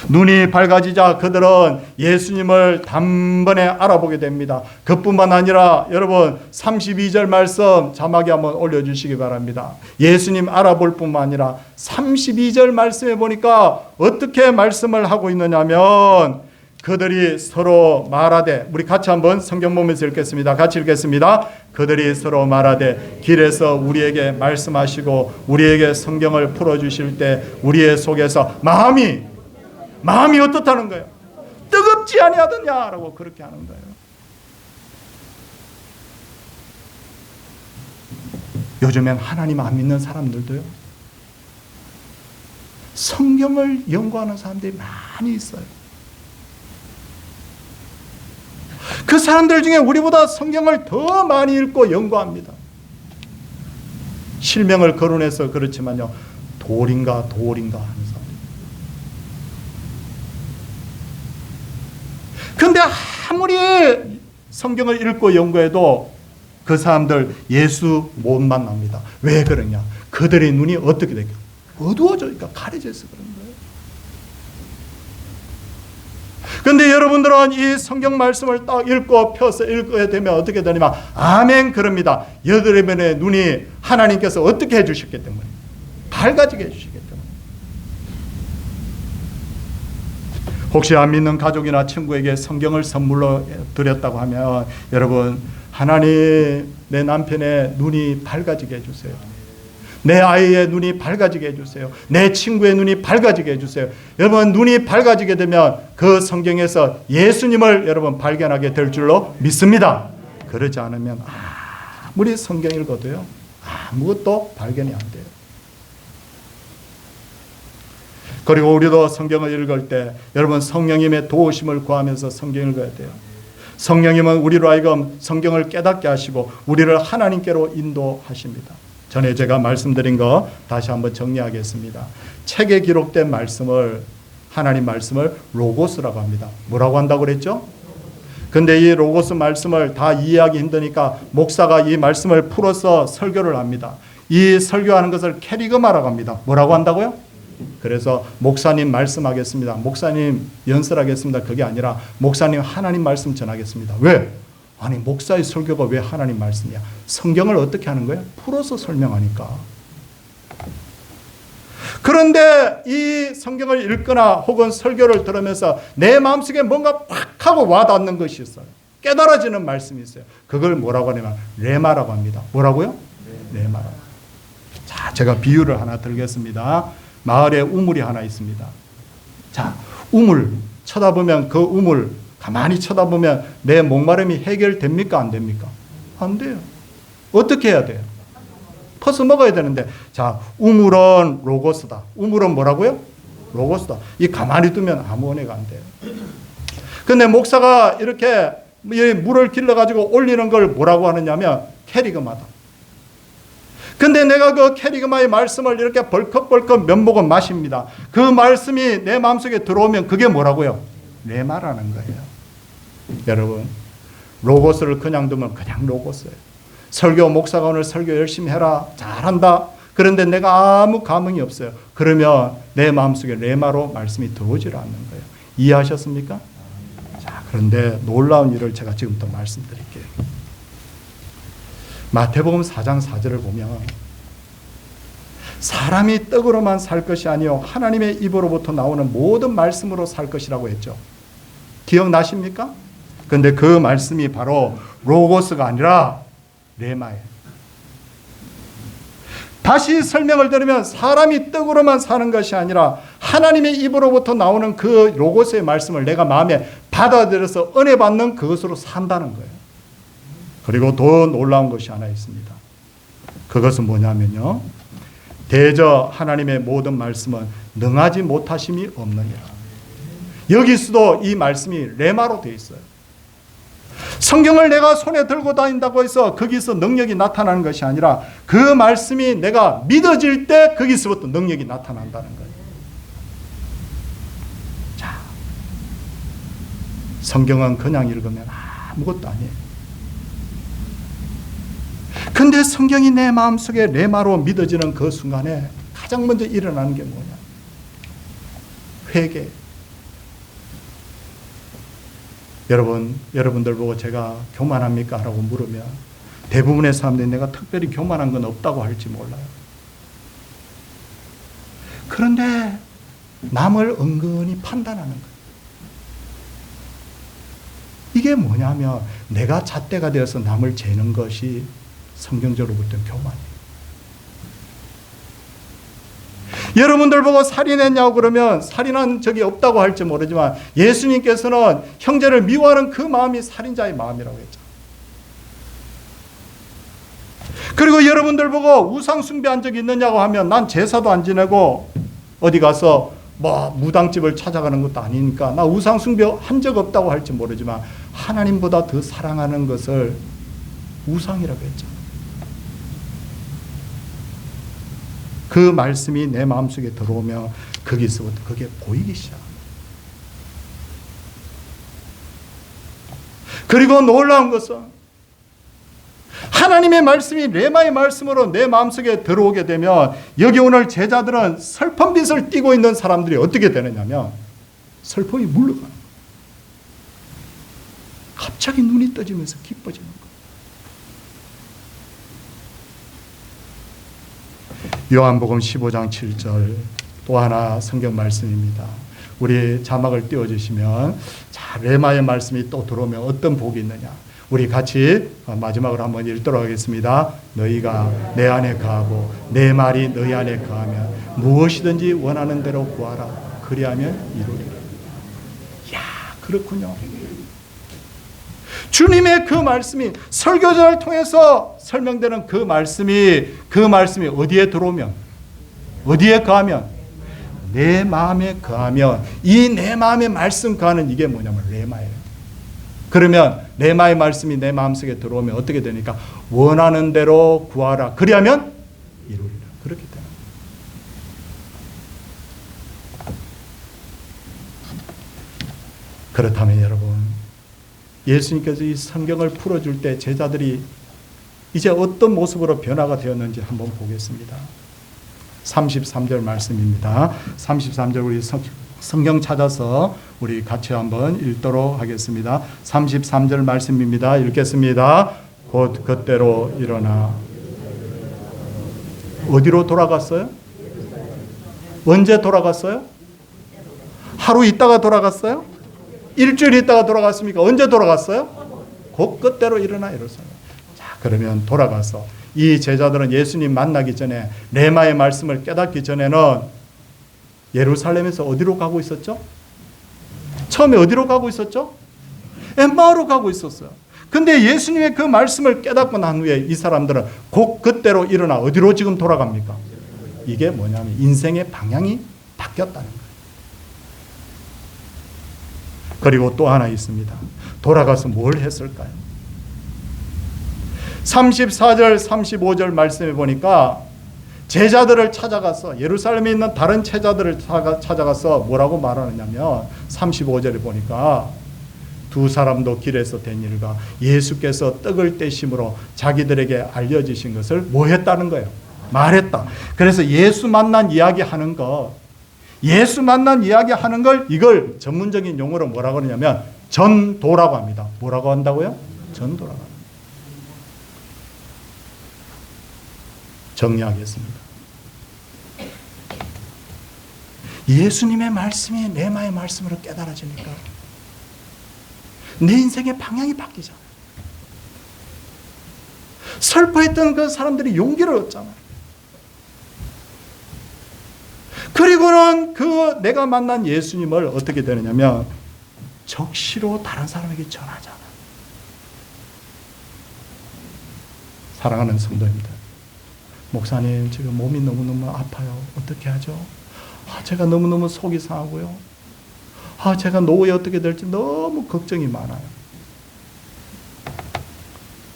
눈이 밝아지자 그들은 예수님을 단번에 알아보게 됩니다. 그뿐만 아니라 여러분 32절 말씀 자막에 한번 올려주시기 바랍니다. 예수님 알아볼 뿐만 아니라 32절 말씀에 보니까 어떻게 말씀을 하고 있느냐면, 그들이 서로 말하되, 우리 같이 한번 성경 보면서 읽겠습니다. 같이 읽겠습니다. 그들이 서로 말하되 길에서 우리에게 말씀하시고 우리에게 성경을 풀어주실 때 우리의 속에서 마음이 어떻다는 거예요? 뜨겁지 아니하더냐라고 그렇게 하는 거예요. 요즘엔 하나님 안 믿는 사람들도요, 성경을 연구하는 사람들이 많이 있어요. 그 사람들 중에 우리보다 성경을 더 많이 읽고 연구합니다. 실명을 거론해서 그렇지만요, 돌인가 하는 사람. 근데 아무리 성경을 읽고 연구해도 그 사람들 예수 못 만납니다. 왜 그러냐? 그들의 눈이 어떻게 될까? 어두워져니까 가려져 있어 그런 거예요. 근데 여러분들은 이 성경 말씀을 딱 읽고 펴서 읽어야 되면 어떻게 되냐면 아멘 그럽니다. 여러분의 눈이 하나님께서 어떻게 해주셨기 때문에, 밝아지게 해주시기 때문에. 혹시 안 믿는 가족이나 친구에게 성경을 선물로 드렸다고 하면, 여러분 하나님 내 남편의 눈이 밝아지게 해주세요. 내 아이의 눈이 밝아지게 해주세요. 내 친구의 눈이 밝아지게 해주세요. 여러분, 눈이 밝아지게 되면 그 성경에서 예수님을 여러분 발견하게 될 줄로 믿습니다. 그러지 않으면 아무리 성경 읽어도요, 아무것도 발견이 안 돼요. 그리고 우리도 성경을 읽을 때 여러분 성령님의 도우심을 구하면서 성경을 읽어야 돼요. 성령님은 우리로 하여금 성경을 깨닫게 하시고 우리를 하나님께로 인도하십니다. 전에 제가 말씀드린 거 다시 한번 정리하겠습니다. 책에 기록된 말씀을, 하나님 말씀을 로고스라고 합니다. 뭐라고 한다고 그랬죠? 근데 이 로고스 말씀을 다 이해하기 힘드니까 목사가 이 말씀을 풀어서 설교를 합니다. 이 설교하는 것을 캐리그마라고 합니다. 뭐라고 한다고요? 그래서 목사님 말씀하겠습니다. 목사님 연설하겠습니다. 그게 아니라 목사님 하나님 말씀 전하겠습니다. 왜? 아니 목사의 설교가 왜 하나님 말씀이야? 성경을 어떻게 하는 거예요? 풀어서 설명하니까. 그런데 이 성경을 읽거나 혹은 설교를 들으면서 내 마음속에 뭔가 팍 하고 와닿는 것이 있어요. 깨달아지는 말씀이 있어요. 그걸 뭐라고 하냐면 레마라고 합니다. 뭐라고요? 레마라고. 자, 제가 비유를 하나 들겠습니다. 마을에 우물이 하나 있습니다. 자, 우물 쳐다보면 그 우물 가만히 쳐다보면 내 목마름이 해결됩니까? 안 됩니까? 안 돼요. 어떻게 해야 돼요? 퍼서 먹어야 되는데, 자, 우물은 로고스다. 우물은 뭐라고요? 로고스다. 이 가만히 두면 아무 은혜가 안 돼요. 근데 목사가 이렇게 물을 길러가지고 올리는 걸 뭐라고 하느냐면 캐리그마다. 근데 내가 그 캐리그마의 말씀을 이렇게 벌컥벌컥 몇 모금 마십니다. 그 말씀이 내 마음속에 들어오면 그게 뭐라고요? 레마라는 거예요. 여러분, 로고스를 그냥 두면 그냥 로고스예요. 설교, 목사가 오늘 설교 열심히 해라, 잘한다. 그런데 내가 아무 감흥이 없어요. 그러면 내 마음속에 레마로 말씀이 들어오질 않는 거예요. 이해하셨습니까? 자, 그런데 놀라운 일을 제가 지금부터 말씀드릴게요. 마태복음 4장 4절을 보면 사람이 떡으로만 살 것이 아니요 하나님의 입으로부터 나오는 모든 말씀으로 살 것이라고 했죠. 기억나십니까? 그런데 그 말씀이 바로 로고스가 아니라 레마예요. 다시 설명을 드리면 사람이 떡으로만 사는 것이 아니라 하나님의 입으로부터 나오는 그 로고스의 말씀을 내가 마음에 받아들여서 은혜 받는 그것으로 산다는 거예요. 그리고 더 놀라운 것이 하나 있습니다. 그것은 뭐냐면요, 대저 하나님의 모든 말씀은 능하지 못하심이 없느니라. 여기서도 이 말씀이 레마로 되어 있어요. 성경을 내가 손에 들고 다닌다고 해서 거기서 능력이 나타나는 것이 아니라 그 말씀이 내가 믿어질 때 거기서부터 능력이 나타난다는 거예요. 자, 성경은 그냥 읽으면 아무것도 아니에요. 근데 성경이 내 마음속에 레마로 믿어지는 그 순간에 가장 먼저 일어나는 게 뭐냐? 회개. 여러분들 보고 제가 교만합니까? 라고 물으면 대부분의 사람들이 내가 특별히 교만한 건 없다고 할지 몰라요. 그런데 남을 은근히 판단하는 거예요. 이게 뭐냐면 내가 잣대가 되어서 남을 재는 것이 성경적으로 볼 땐 교만이에요. 여러분들 보고 살인했냐고 그러면 살인한 적이 없다고 할지 모르지만 예수님께서는 형제를 미워하는 그 마음이 살인자의 마음이라고 했죠. 그리고 여러분들 보고 우상 숭배한 적이 있느냐고 하면 난 제사도 안 지내고 어디 가서 뭐 무당집을 찾아가는 것도 아니니까 나 우상 숭배한 적 없다고 할지 모르지만 하나님보다 더 사랑하는 것을 우상이라고 했죠. 그 말씀이 내 마음속에 들어오면 거기서부터 그게 보이기 시작합니다. 그리고 놀라운 것은 하나님의 말씀이 레마의 말씀으로 내 마음속에 들어오게 되면 여기 오늘 제자들은 슬픔빛을 띠고 있는 사람들이 어떻게 되느냐면 슬픔이 물러가는 거예요. 갑자기 눈이 떠지면서 기뻐지는 거예요. 요한복음 15장 7절 또 하나 성경 말씀입니다. 우리 자막을 띄워주시면 자, 레마의 말씀이 또 들어오면 어떤 복이 있느냐. 우리 같이 마지막으로 한번 읽도록 하겠습니다. 너희가 내 안에 거하고 내 말이 너희 안에 거하면 무엇이든지 원하는 대로 구하라. 그리하면 이루리라. 이야, 그렇군요. 주님의 그 말씀이 설교자를 통해서 설명되는 그 말씀이 어디에 들어오면, 어디에 거하면, 내 마음에 거하면, 이 내 마음에 말씀 거하는 이게 뭐냐면 레마예요. 그러면 레마의 말씀이 내 마음속에 들어오면 어떻게 되니까 원하는 대로 구하라. 그리하면 이루리라. 그렇게 돼요. 그렇다면 여러분, 예수님께서 이 성경을 풀어줄 때 제자들이 이제 어떤 모습으로 변화가 되었는지 한번 보겠습니다. 33절 말씀입니다. 33절 우리 성경 찾아서 우리 같이 한번 읽도록 하겠습니다. 33절 말씀입니다. 읽겠습니다. 곧 그때로 일어나. 어디로 돌아갔어요? 언제 돌아갔어요? 하루 있다가 돌아갔어요? 일주일 있다가 돌아갔습니까? 언제 돌아갔어요? 곧 그때로 일어나 이랬어요. 자, 그러면 돌아가서 이 제자들은 예수님 만나기 전에 레마의 말씀을 깨닫기 전에는 예루살렘에서 어디로 가고 있었죠? 처음에 어디로 가고 있었죠? 엠마오로 가고 있었어요. 근데 예수님의 그 말씀을 깨닫고 난 후에 이 사람들은 곧 그때로 일어나 어디로 지금 돌아갑니까? 이게 뭐냐면 인생의 방향이 바뀌었다는 거예요. 그리고 또 하나 있습니다. 돌아가서 뭘 했을까요? 34절, 35절 말씀해 보니까 제자들을 찾아가서 예루살렘에 있는 다른 제자들을 찾아가서 뭐라고 말하느냐면 35절에 보니까 두 사람도 길에서 된 일과 예수께서 떡을 떼심으로 자기들에게 알려주신 것을 뭐 했다는 거예요? 말했다. 그래서 예수 만난 이야기 하는 것, 예수 만난 이야기 하는 걸 이걸 전문적인 용어로 뭐라고 하냐면 전도라고 합니다. 뭐라고 한다고요? 전도라고 합니다. 정리하겠습니다. 예수님의 말씀이 레마의 말씀으로 깨달아지니까 내 인생의 방향이 바뀌잖아요. 슬퍼했던 그 사람들이 용기를 얻잖아요. 그리고는 그 내가 만난 예수님을 어떻게 되느냐면 적시로 다른 사람에게 전하잖아요. 사랑하는 성도입니다. 목사님, 지금 몸이 너무너무 아파요. 어떻게 하죠? 제가 너무너무 속이 상하고요. 제가 노후에 어떻게 될지 너무 걱정이 많아요.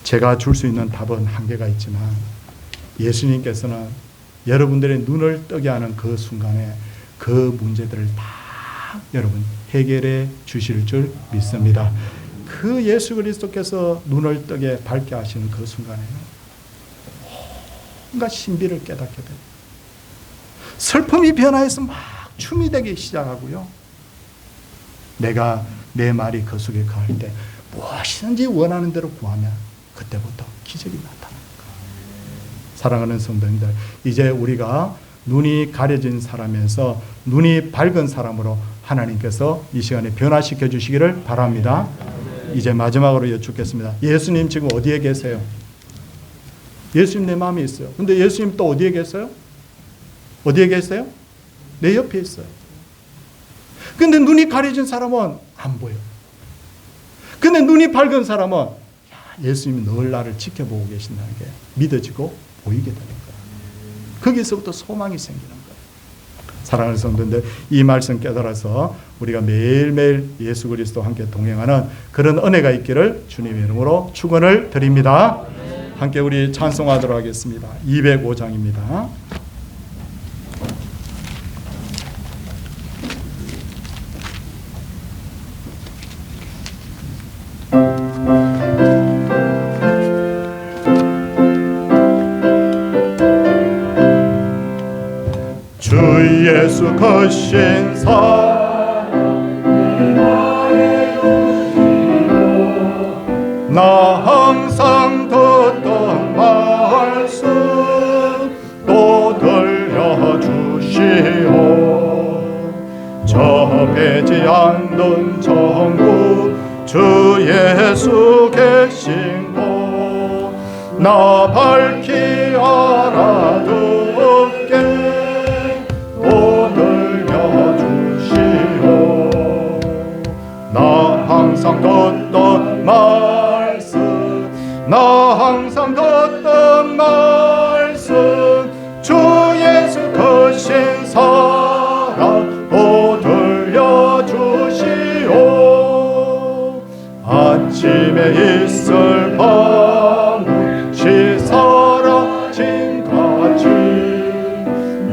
제가 줄 수 있는 답은 한계가 있지만 예수님께서는 여러분들의 눈을 뜨게 하는 그 순간에 그 문제들을 다 여러분 해결해 주실 줄 믿습니다. 그 예수 그리스도께서 눈을 뜨게 밝게 하시는 그 순간에는 온갖 신비를 깨닫게 돼요. 슬픔이 변화해서 막 춤이 되기 시작하고요. 내가 내 말이 그 속에 거할 때 무엇이든지 원하는 대로 구하면 그때부터 기적이 나타나는 거예요. 사랑하는 성도님들, 이제 우리가 눈이 가려진 사람에서 눈이 밝은 사람으로 하나님께서 이 시간에 변화시켜 주시기를 바랍니다. 이제 마지막으로 여쭙겠습니다. 예수님 지금 어디에 계세요? 예수님 내 마음에 있어요. 근데 예수님 또 어디에 계세요? 어디에 계세요? 내 옆에 있어요. 근데 눈이 가려진 사람은 안 보여. 근데 눈이 밝은 사람은 예수님이 늘 나를 지켜보고 계신다는 게 믿어지고 보이게 되는 거예요. 거기서부터 소망이 생기는 거예요. 사랑하는 성도들, 이 말씀 깨달아서 우리가 매일매일 예수 그리스도와 함께 동행하는 그런 은혜가 있기를 주님의 이름으로 축원을 드립니다. 함께 우리 찬송하도록 하겠습니다. 205장입니다. 주 예수 거신 사랑 나 항상 듣던 말씀 또 들려주시오. 접해지 않던 정국 주 예수 계신 곳 나 밝히 알아듣게 오늘 여주시오. 나 항상 듣던 말씀 나 항상 듣던 말씀 주 예수 크신 사랑 또 들려주시오. 아침에 있을 밤을 시사라진 같이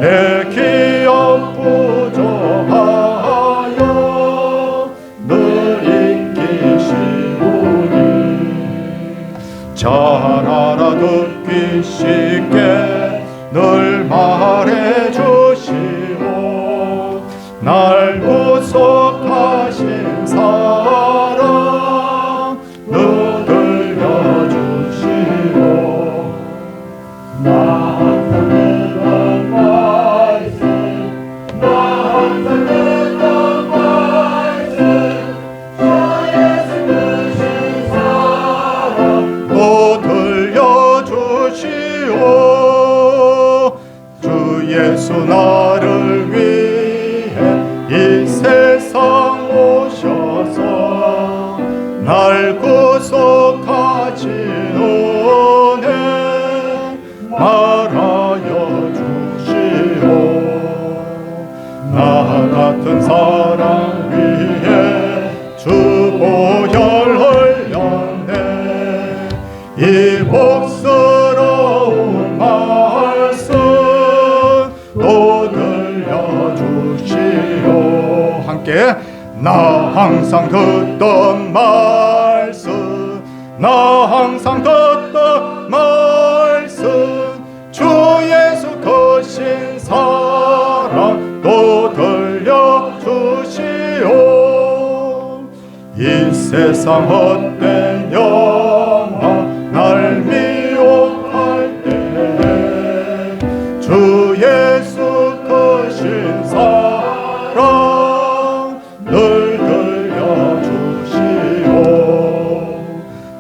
내 기억 부정하여 늘 인기시오니 잘 알아듣기 쉽게 늘 말해주시오. 날 구속하신 사랑 늘 들려주시오. 나 항상 듣던 말씀 나 항상 듣던 말씀 주 예수 크신 사랑 또 들려주시오. 주 예수 나를 위해 이 세상 오셔서 날 구속하신 은혜 말하여 주시오. 나 같은 사랑 위해 주 보혈 흘렸네. 이 복스러운 말씀 또 들려주시오. 함께 나 항상 듣던 말씀 나 항상 듣던 말씀 주 예수 크신 사랑 또 들려주시오. 이 세상 헛된 영광 날 미혹할 때 주 예수 크신 사랑 늘 들려주시오.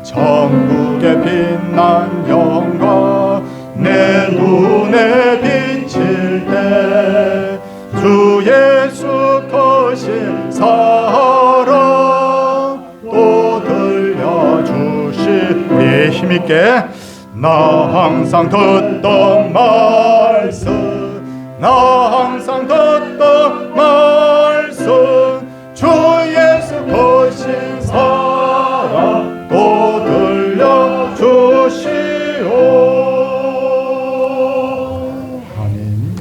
천국의 빛난 영광 내 눈에 비칠 때 주 예수 크신 사랑 또 들려주시. 우리 힘있게 나 항상 듣던 말씀 나 항상 듣던 말씀 주 예수 크신 사랑 또 들려주시오. 아멘.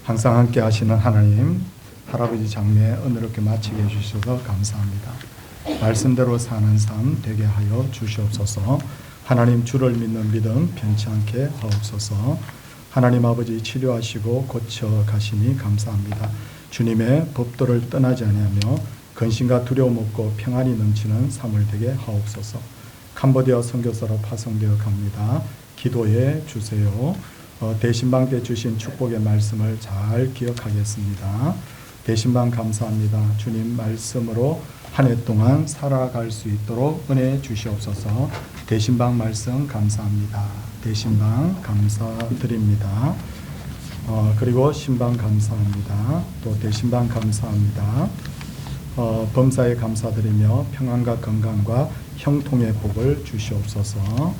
항상 함께 하시는 하나님, 할아버지 장례 은혜롭게 마치게 해주셔서 감사합니다. 말씀대로 사는 삶 되게 하여 주시옵소서. 하나님, 주를 믿는 믿음 변치 않게 하옵소서. 하나님 아버지, 치료하시고 고쳐 가시니 감사합니다. 주님의 법도를 떠나지 아니하며 근심과 두려움 없고 평안이 넘치는 삶을 되게 하옵소서. 캄보디아 선교사로 파송되어 갑니다. 기도해 주세요. 대신방 때 주신 축복의 말씀을 잘 기억하겠습니다. 대신방 감사합니다. 주님 말씀으로 한 해 동안 살아갈 수 있도록 은혜 주시옵소서. 대신방 말씀 감사합니다. 대신방 감사드립니다. 그리고 신방 감사합니다. 또 대신방 감사합니다. 범사에 감사드리며 평안과 건강과 형통의 복을 주시옵소서.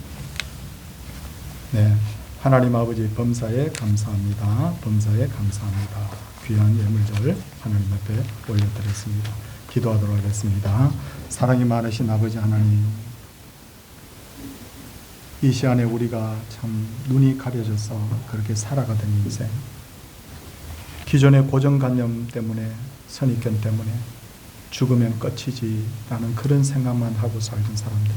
네, 하나님 아버지 범사에 감사합니다. 범사에 감사합니다. 귀한 예물들 하나님 앞에 올려드렸습니다. 기도하도록 하겠습니다. 사랑이 많으신 아버지 하나님, 이 시간에 우리가 참 눈이 가려져서 그렇게 살아가던 인생, 기존의 고정관념 때문에, 선입견 때문에 죽으면 끝이지 라는 그런 생각만 하고 살던 사람들이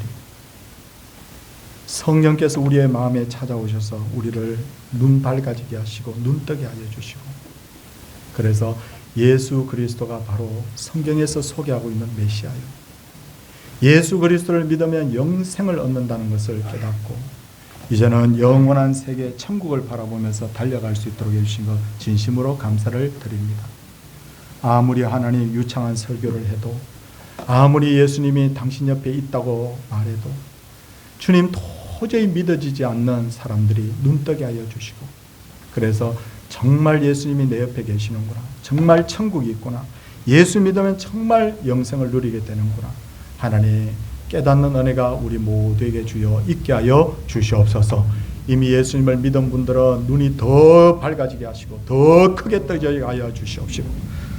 성령께서 우리의 마음에 찾아오셔서 우리를 눈 밝아지게 하시고 눈 뜨게 하여 주시고, 그래서 예수 그리스도가 바로 성경에서 소개하고 있는 메시아요, 예수 그리스도를 믿으면 영생을 얻는다는 것을 깨닫고 이제는 영원한 세계 천국을 바라보면서 달려갈 수 있도록 해주신 것 진심으로 감사를 드립니다. 아무리 하나님 유창한 설교를 해도 아무리 예수님이 당신 옆에 있다고 말해도 주님 도저히 믿어지지 않는 사람들이 눈뜨게 하여 주시고, 그래서 정말 예수님이 내 옆에 계시는구나, 정말 천국이 있구나, 예수 믿으면 정말 영생을 누리게 되는구나, 하나님 깨닫는 은혜가 우리 모두에게 주여 있게 하여 주시옵소서. 이미 예수님을 믿은 분들은 눈이 더 밝아지게 하시고 더 크게 떠지게 하여 주시옵시고,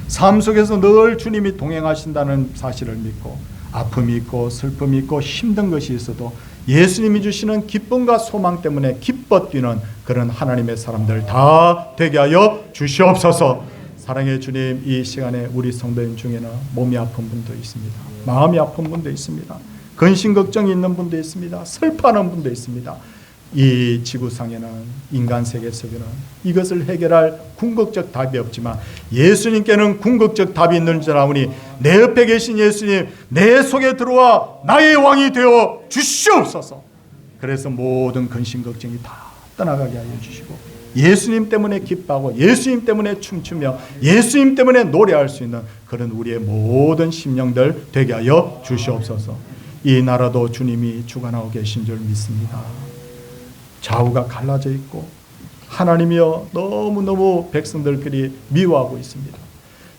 삶 속에서 늘 주님이 동행하신다는 사실을 믿고 아픔이 있고 슬픔이 있고 힘든 것이 있어도 예수님이 주시는 기쁨과 소망 때문에 기뻐 뛰는 그런 하나님의 사람들 다 되게 하여 주시옵소서. 사랑의 주님, 이 시간에 우리 성도님 중에는 몸이 아픈 분도 있습니다. 마음이 아픈 분도 있습니다. 근심 걱정이 있는 분도 있습니다. 슬퍼하는 분도 있습니다. 이 지구상에는, 인간 세계 속에는 이것을 해결할 궁극적 답이 없지만 예수님께는 궁극적 답이 있는 줄 아오니 내 옆에 계신 예수님, 내 속에 들어와 나의 왕이 되어 주시옵소서. 그래서 모든 근심 걱정이 다 떠나가게 하여 주시고 예수님 때문에 기뻐하고 예수님 때문에 춤추며 예수님 때문에 노래할 수 있는 그런 우리의 모든 심령들 되게 하여 주시옵소서. 이 나라도 주님이 주관하고 계신 줄 믿습니다. 좌우가 갈라져 있고 하나님이여 너무너무 백성들끼리 미워하고 있습니다.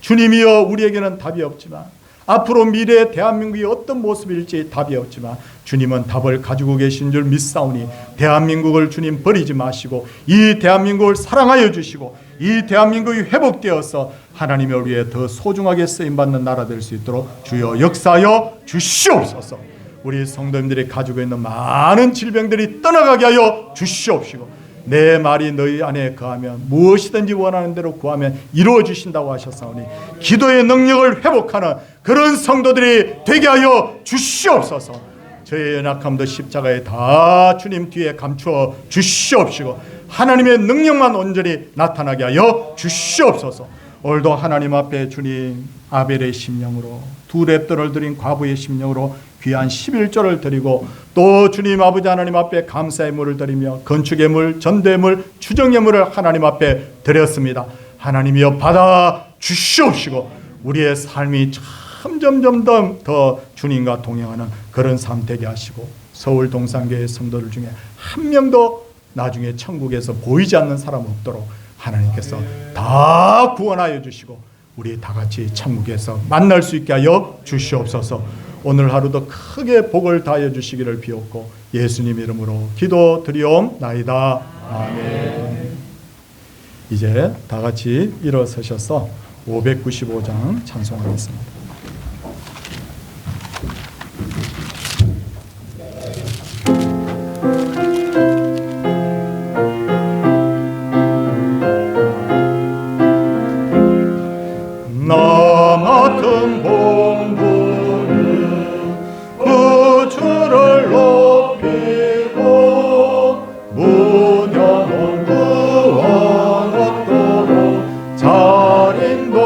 주님이여 우리에게는 답이 없지만, 앞으로 미래의 대한민국이 어떤 모습일지 답이 없지만 주님은 답을 가지고 계신 줄 믿사오니 대한민국을 주님 버리지 마시고 이 대한민국을 사랑하여 주시고 이 대한민국이 회복되어서 하나님을 위해 더 소중하게 쓰임받는 나라 될 수 있도록 주여 역사하여 주시옵소서. 우리 성도님들이 가지고 있는 많은 질병들이 떠나가게 하여 주시옵시고 내 말이 너희 안에 거하면 무엇이든지 원하는 대로 구하면 이루어 주신다고 하셨사오니 기도의 능력을 회복하는 그런 성도들이 되게 하여 주시옵소서. 저의 연약함도 십자가에 다 주님 뒤에 감추어 주시옵시고 하나님의 능력만 온전히 나타나게 하여 주시옵소서. 오늘도 하나님 앞에 주님 아벨의 심령으로 두 랩들을 드린 과부의 심령으로 귀한 11조를 드리고 또 주님 아버지 하나님 앞에 감사의 물을 드리며 건축의 물, 전도의 물, 추정의 물을 하나님 앞에 드렸습니다. 하나님이여 받아 주시옵시고 우리의 삶이 점점 더 주님과 동행하는 그런 삶 되게 하시고 서울 동산교회 성도들 중에 한 명도 나중에 천국에서 보이지 않는 사람 없도록 하나님께서 다 구원하여 주시고 우리 다 같이 천국에서 만날 수 있게 하여 주시옵소서. 오늘 하루도 크게 복을 다하여 주시기를 비옵고 예수님 이름으로 기도드리옵나이다. 아멘. 이제 다 같이 일어서셔서 595장 찬송하겠습니다. 나 맡은 본분은 구주를 높이고 무념은 구원 얻도록 잘 인도함이다.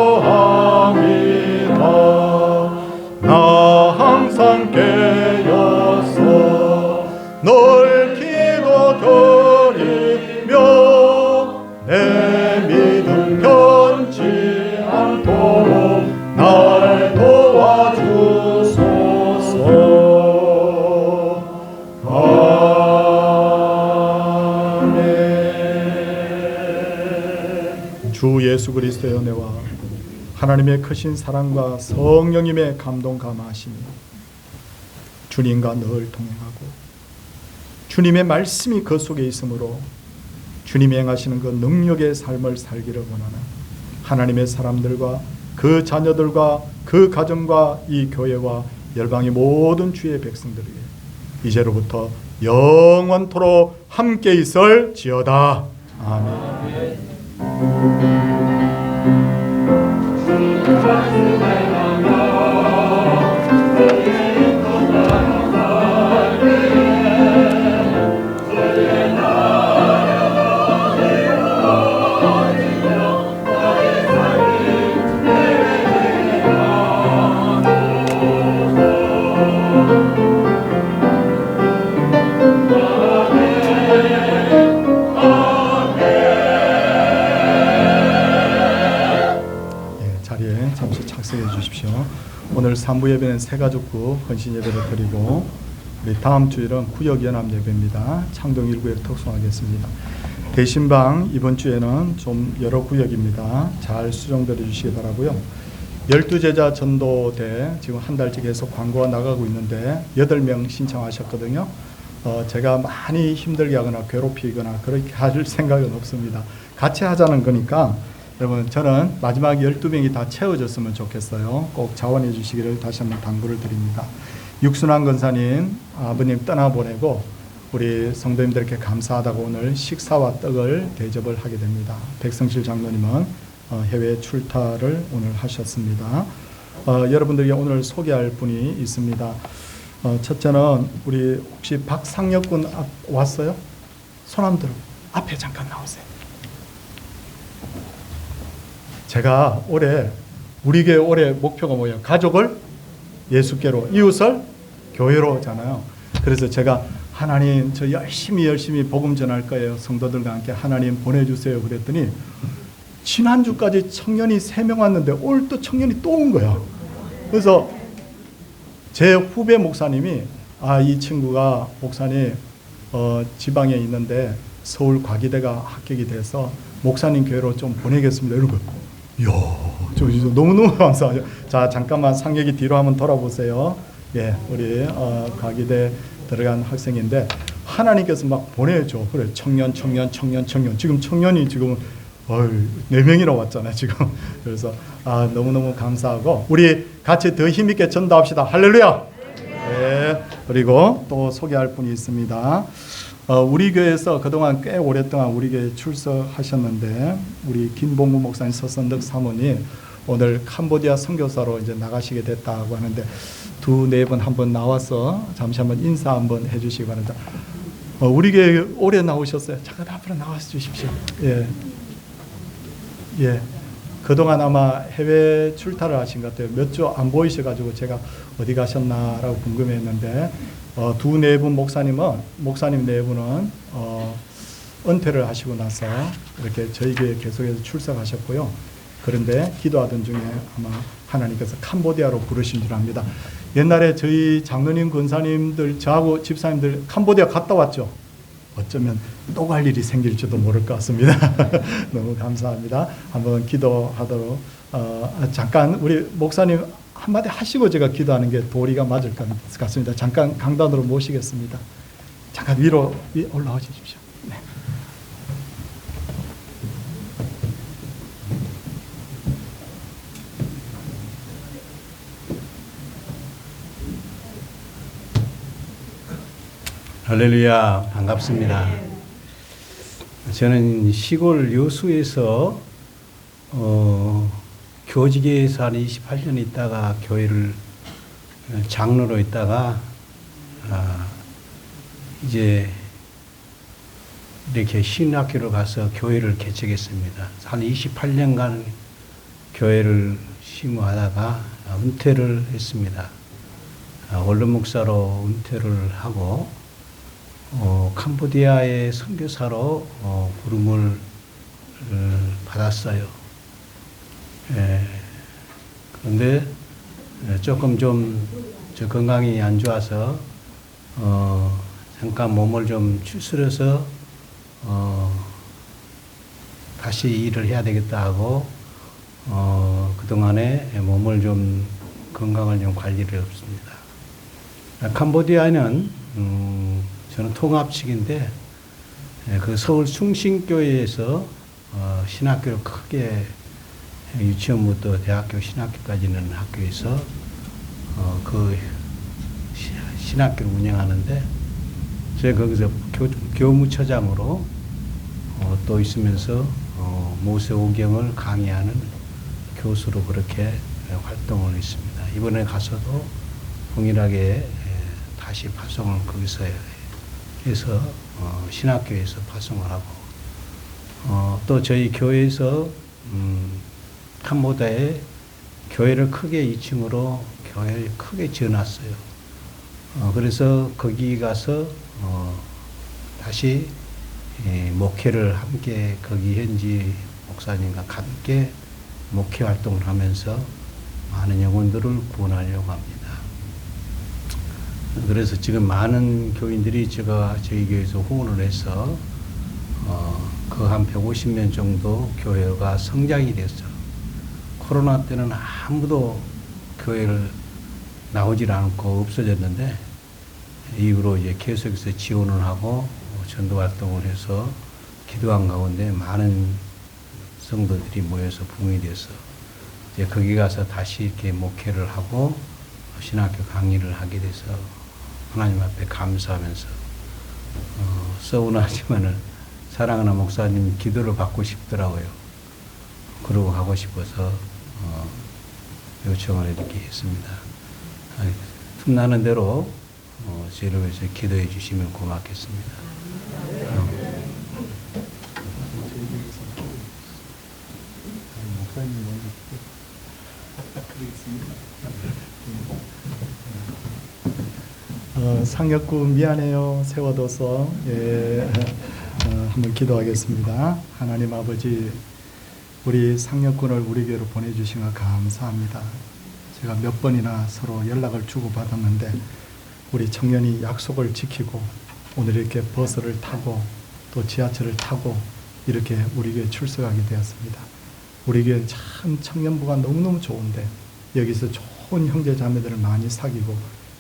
나 항상 깨어서 널 기도드리며 내 믿음 변치 날 도와주소서. 아멘. 주 예수 그리스도의 은혜와 하나님의 크신 사랑과 성령님의 감동 감화하심이 주님과 늘 동행하고 주님의 말씀이 그 속에 있으므로 주님이 행하시는 그 능력의 삶을 살기를 원하는 하나님의 사람들과 그 자녀들과 그 가정과 이 교회와 열방의 모든 주의 백성들에게 이제로부터 영원토록 함께 있을지어다. 아멘. 산부 예배는 새가족구 헌신 예배를 드리고 우리 다음 주일은 구역 연합 예배입니다. 창동 1구역 특송하겠습니다. 대신방 이번 주에는 좀 여러 구역입니다. 잘 수정들어 주시기 바라고요. 12제자 전도대 지금 한 달째 계속 광고가 나가고 있는데 8명 신청하셨거든요. 제가 많이 힘들게 하거나 괴롭히거나 그렇게 할 생각은 없습니다. 같이 하자는 거니까 여러분 저는 마지막 12명이 다 채워졌으면 좋겠어요. 꼭 자원해 주시기를 다시 한번 당부를 드립니다. 육순환 권사님 아버님 떠나보내고 우리 성도님들께 감사하다고 오늘 식사와 떡을 대접을 하게 됩니다. 백성실 장로님은 해외 출타를 오늘 하셨습니다. 여러분들에게 오늘 소개할 분이 있습니다. 첫째는 우리 혹시 박상혁 군 왔어요? 손 한번 들어. 앞에 잠깐 나오세요. 제가 우리 교회 올해 목표가 뭐예요? 가족을 예수께로, 이웃을 교회로잖아요. 그래서 제가 하나님 저 열심히 복음 전할 거예요. 성도들과 함께 하나님 보내주세요. 그랬더니 지난주까지 청년이 3명 왔는데 오늘 또 청년이 또 온 거야. 그래서 제 후배 목사님이 이 친구가 목사님 지방에 있는데 서울 과기대가 합격이 돼서 목사님 교회로 좀 보내겠습니다. 이러고 이야, 저 너무너무 감사하죠. 자, 잠깐만 상혁이 뒤로 한번 돌아보세요. 예, 우리 과기대 들어간 학생인데 하나님께서 막 보내줘. 그래, 청년. 지금 청년이 지금 4명이나 왔잖아요, 지금. 그래서 너무너무 감사하고 우리 같이 더 힘있게 전도합시다. 할렐루야. 네. 그리고 또 소개할 분이 있습니다. 우리 교회에서 그동안 꽤 오랫동안 우리 교회에 출석하셨는데 우리 김봉구 목사님, 서선덕 사모님 오늘 캄보디아 선교사로 이제 나가시게 됐다고 하는데 2-4번 한번 나와서 잠시 한번 인사 한번 해주시기 바랍니다. 우리 교회 오래 나오셨어요. 잠깐 앞으로 나와 주십시오. 예. 그동안 아마 해외 출타를 하신 것 같아요. 몇 주 안 보이셔가지고 제가 어디 가셨나라고 궁금했는데 2-4분 목사님 4분은 은퇴를 하시고 나서 이렇게 저희 교회 계속해서 출석하셨고요. 그런데 기도하던 중에 아마 하나님께서 캄보디아로 부르신 줄 압니다. 옛날에 저희 장로님, 권사님들, 저하고 집사님들 캄보디아 갔다 왔죠. 어쩌면 또 갈 일이 생길지도 모를 것 같습니다. 너무 감사합니다. 한번 기도하도록 잠깐 우리 목사님 한마디 하시고 제가 기도하는 게 도리가 맞을 것 같습니다. 잠깐 강단으로 모시겠습니다. 잠깐 위로 올라와 주십시오. 네. 할렐루야, 반갑습니다. 저는 시골 여수에서 교직에서 한 28년 있다가 교회를 장로로 있다가 이제 이렇게 신학교를 가서 교회를 개척했습니다. 한 28년간 교회를 심호하다가 은퇴를 했습니다. 원로 목사로 은퇴를 하고 캄보디아의 선교사로 부름을 받았어요. 그런데 조금 좀 저 건강이 안 좋아서 잠깐 몸을 좀 추스려서 다시 일을 해야 되겠다 하고 그동안에 몸을 좀 건강을 좀 관리를 했습니다. 캄보디아는 저는 통합식인데 그 서울 충신교회에서 신학교를 크게 유치원부터 대학교 신학교까지는 학교에서 그 신학교를 운영하는데 제가 거기서 교무처장으로 또 있으면서 모세오경을 강의하는 교수로 그렇게 활동을 했습니다. 이번에 가서도 동일하게 다시 파송을 거기서 해서 신학교에서 파송을 하고 또 저희 교회에서 캄보디아에 교회를 크게 2층으로 교회를 크게 지어놨어요. 그래서 거기 가서 다시 목회를 함께 거기 현지 목사님과 함께 목회 활동을 하면서 많은 영혼들을 구원하려고 합니다. 그래서 지금 많은 교인들이 저희 교회에서 후원을 해서 그 한 150명 정도 교회가 성장이 됐어요. 코로나 때는 아무도 교회를 나오질 않고 없어졌는데 이후로 이제 계속해서 지원을 하고 전도 활동을 해서 기도한 가운데 많은 성도들이 모여서 부흥이 돼서 이제 거기 가서 다시 이렇게 목회를 하고 신학교 강의를 하게 돼서 하나님 앞에 감사하면서 서운하지만은 사랑하는 목사님 기도를 받고 싶더라고요. 그러고 가고 싶어서 요청을 이렇게 했습니다. 틈나는 대로 저희를 위해서 기도해 주시면 고맙겠습니다. 상역구 미안해요 세워둬서 한번 기도하겠습니다. 하나님 아버지, 우리 상역군을 우리 교회로 보내주신 거 감사합니다. 제가 몇 번이나 서로 연락을 주고받았는데 우리 청년이 약속을 지키고 오늘 이렇게 버스를 타고 또 지하철을 타고 이렇게 우리 교회 출석하게 되었습니다. 우리 교회는 참 청년부가 너무너무 좋은데 여기서 좋은 형제 자매들을 많이 사귀고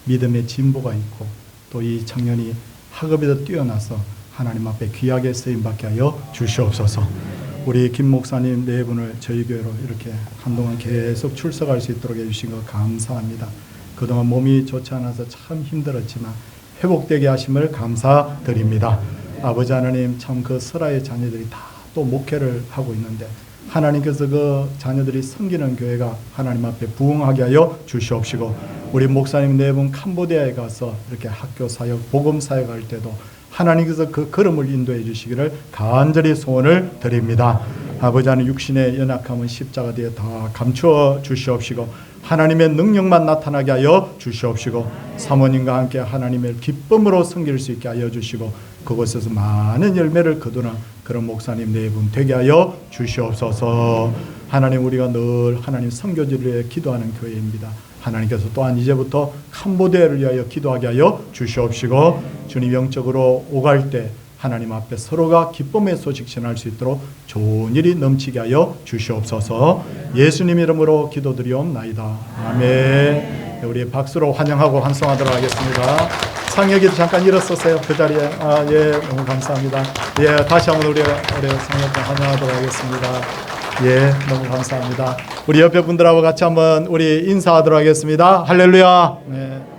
믿음의 진보가 있고 또 이 청년이 학업에도 뛰어나서 하나님 앞에 귀하게 쓰임받게 하여 주시옵소서. 우리 김 목사님 네 분을 저희 교회로 이렇게 한동안 계속 출석할 수 있도록 해주신 거 감사합니다. 그동안 몸이 좋지 않아서 참 힘들었지만 회복되게 하심을 감사드립니다. 아버지 하나님, 참 그 설아의 자녀들이 다 또 목회를 하고 있는데 하나님께서 그 자녀들이 섬기는 교회가 하나님 앞에 부흥하게 하여 주시옵시고, 우리 목사님 네 분 캄보디아에 가서 이렇게 학교 사역, 복음 사역할 때도 하나님께서 그 걸음을 인도해 주시기를 간절히 소원을 드립니다. 아버지 하나님, 육신의 연약함은 십자가 뒤에 다 감추어 주시옵시고 하나님의 능력만 나타나게 하여 주시옵시고 사모님과 함께 하나님의 기쁨으로 섬길 수 있게 하여 주시고 그곳에서 많은 열매를 거두는 그런 목사님 네 분 되게 하여 주시옵소서. 하나님, 우리가 늘 하나님 선교지를 위해 기도하는 교회입니다. 하나님께서 또한 이제부터 캄보디아를 위하여 기도하게 하여 주시옵시고 주님 영적으로 오갈 때 하나님 앞에 서로가 기쁨의 소식 전할 수 있도록 좋은 일이 넘치게 하여 주시옵소서. 예수님 이름으로 기도드리옵나이다. 아멘. 우리 박수로 환영하고 환송하도록 하겠습니다. 상혁이도 잠깐 일어섰어요. 그 자리에. 예, 너무 감사합니다. 예, 다시 한번 우리 상혁 환영하도록 하겠습니다. 예, 너무 감사합니다. 우리 옆에 분들하고 같이 한번 우리 인사하도록 하겠습니다. 할렐루야. 네.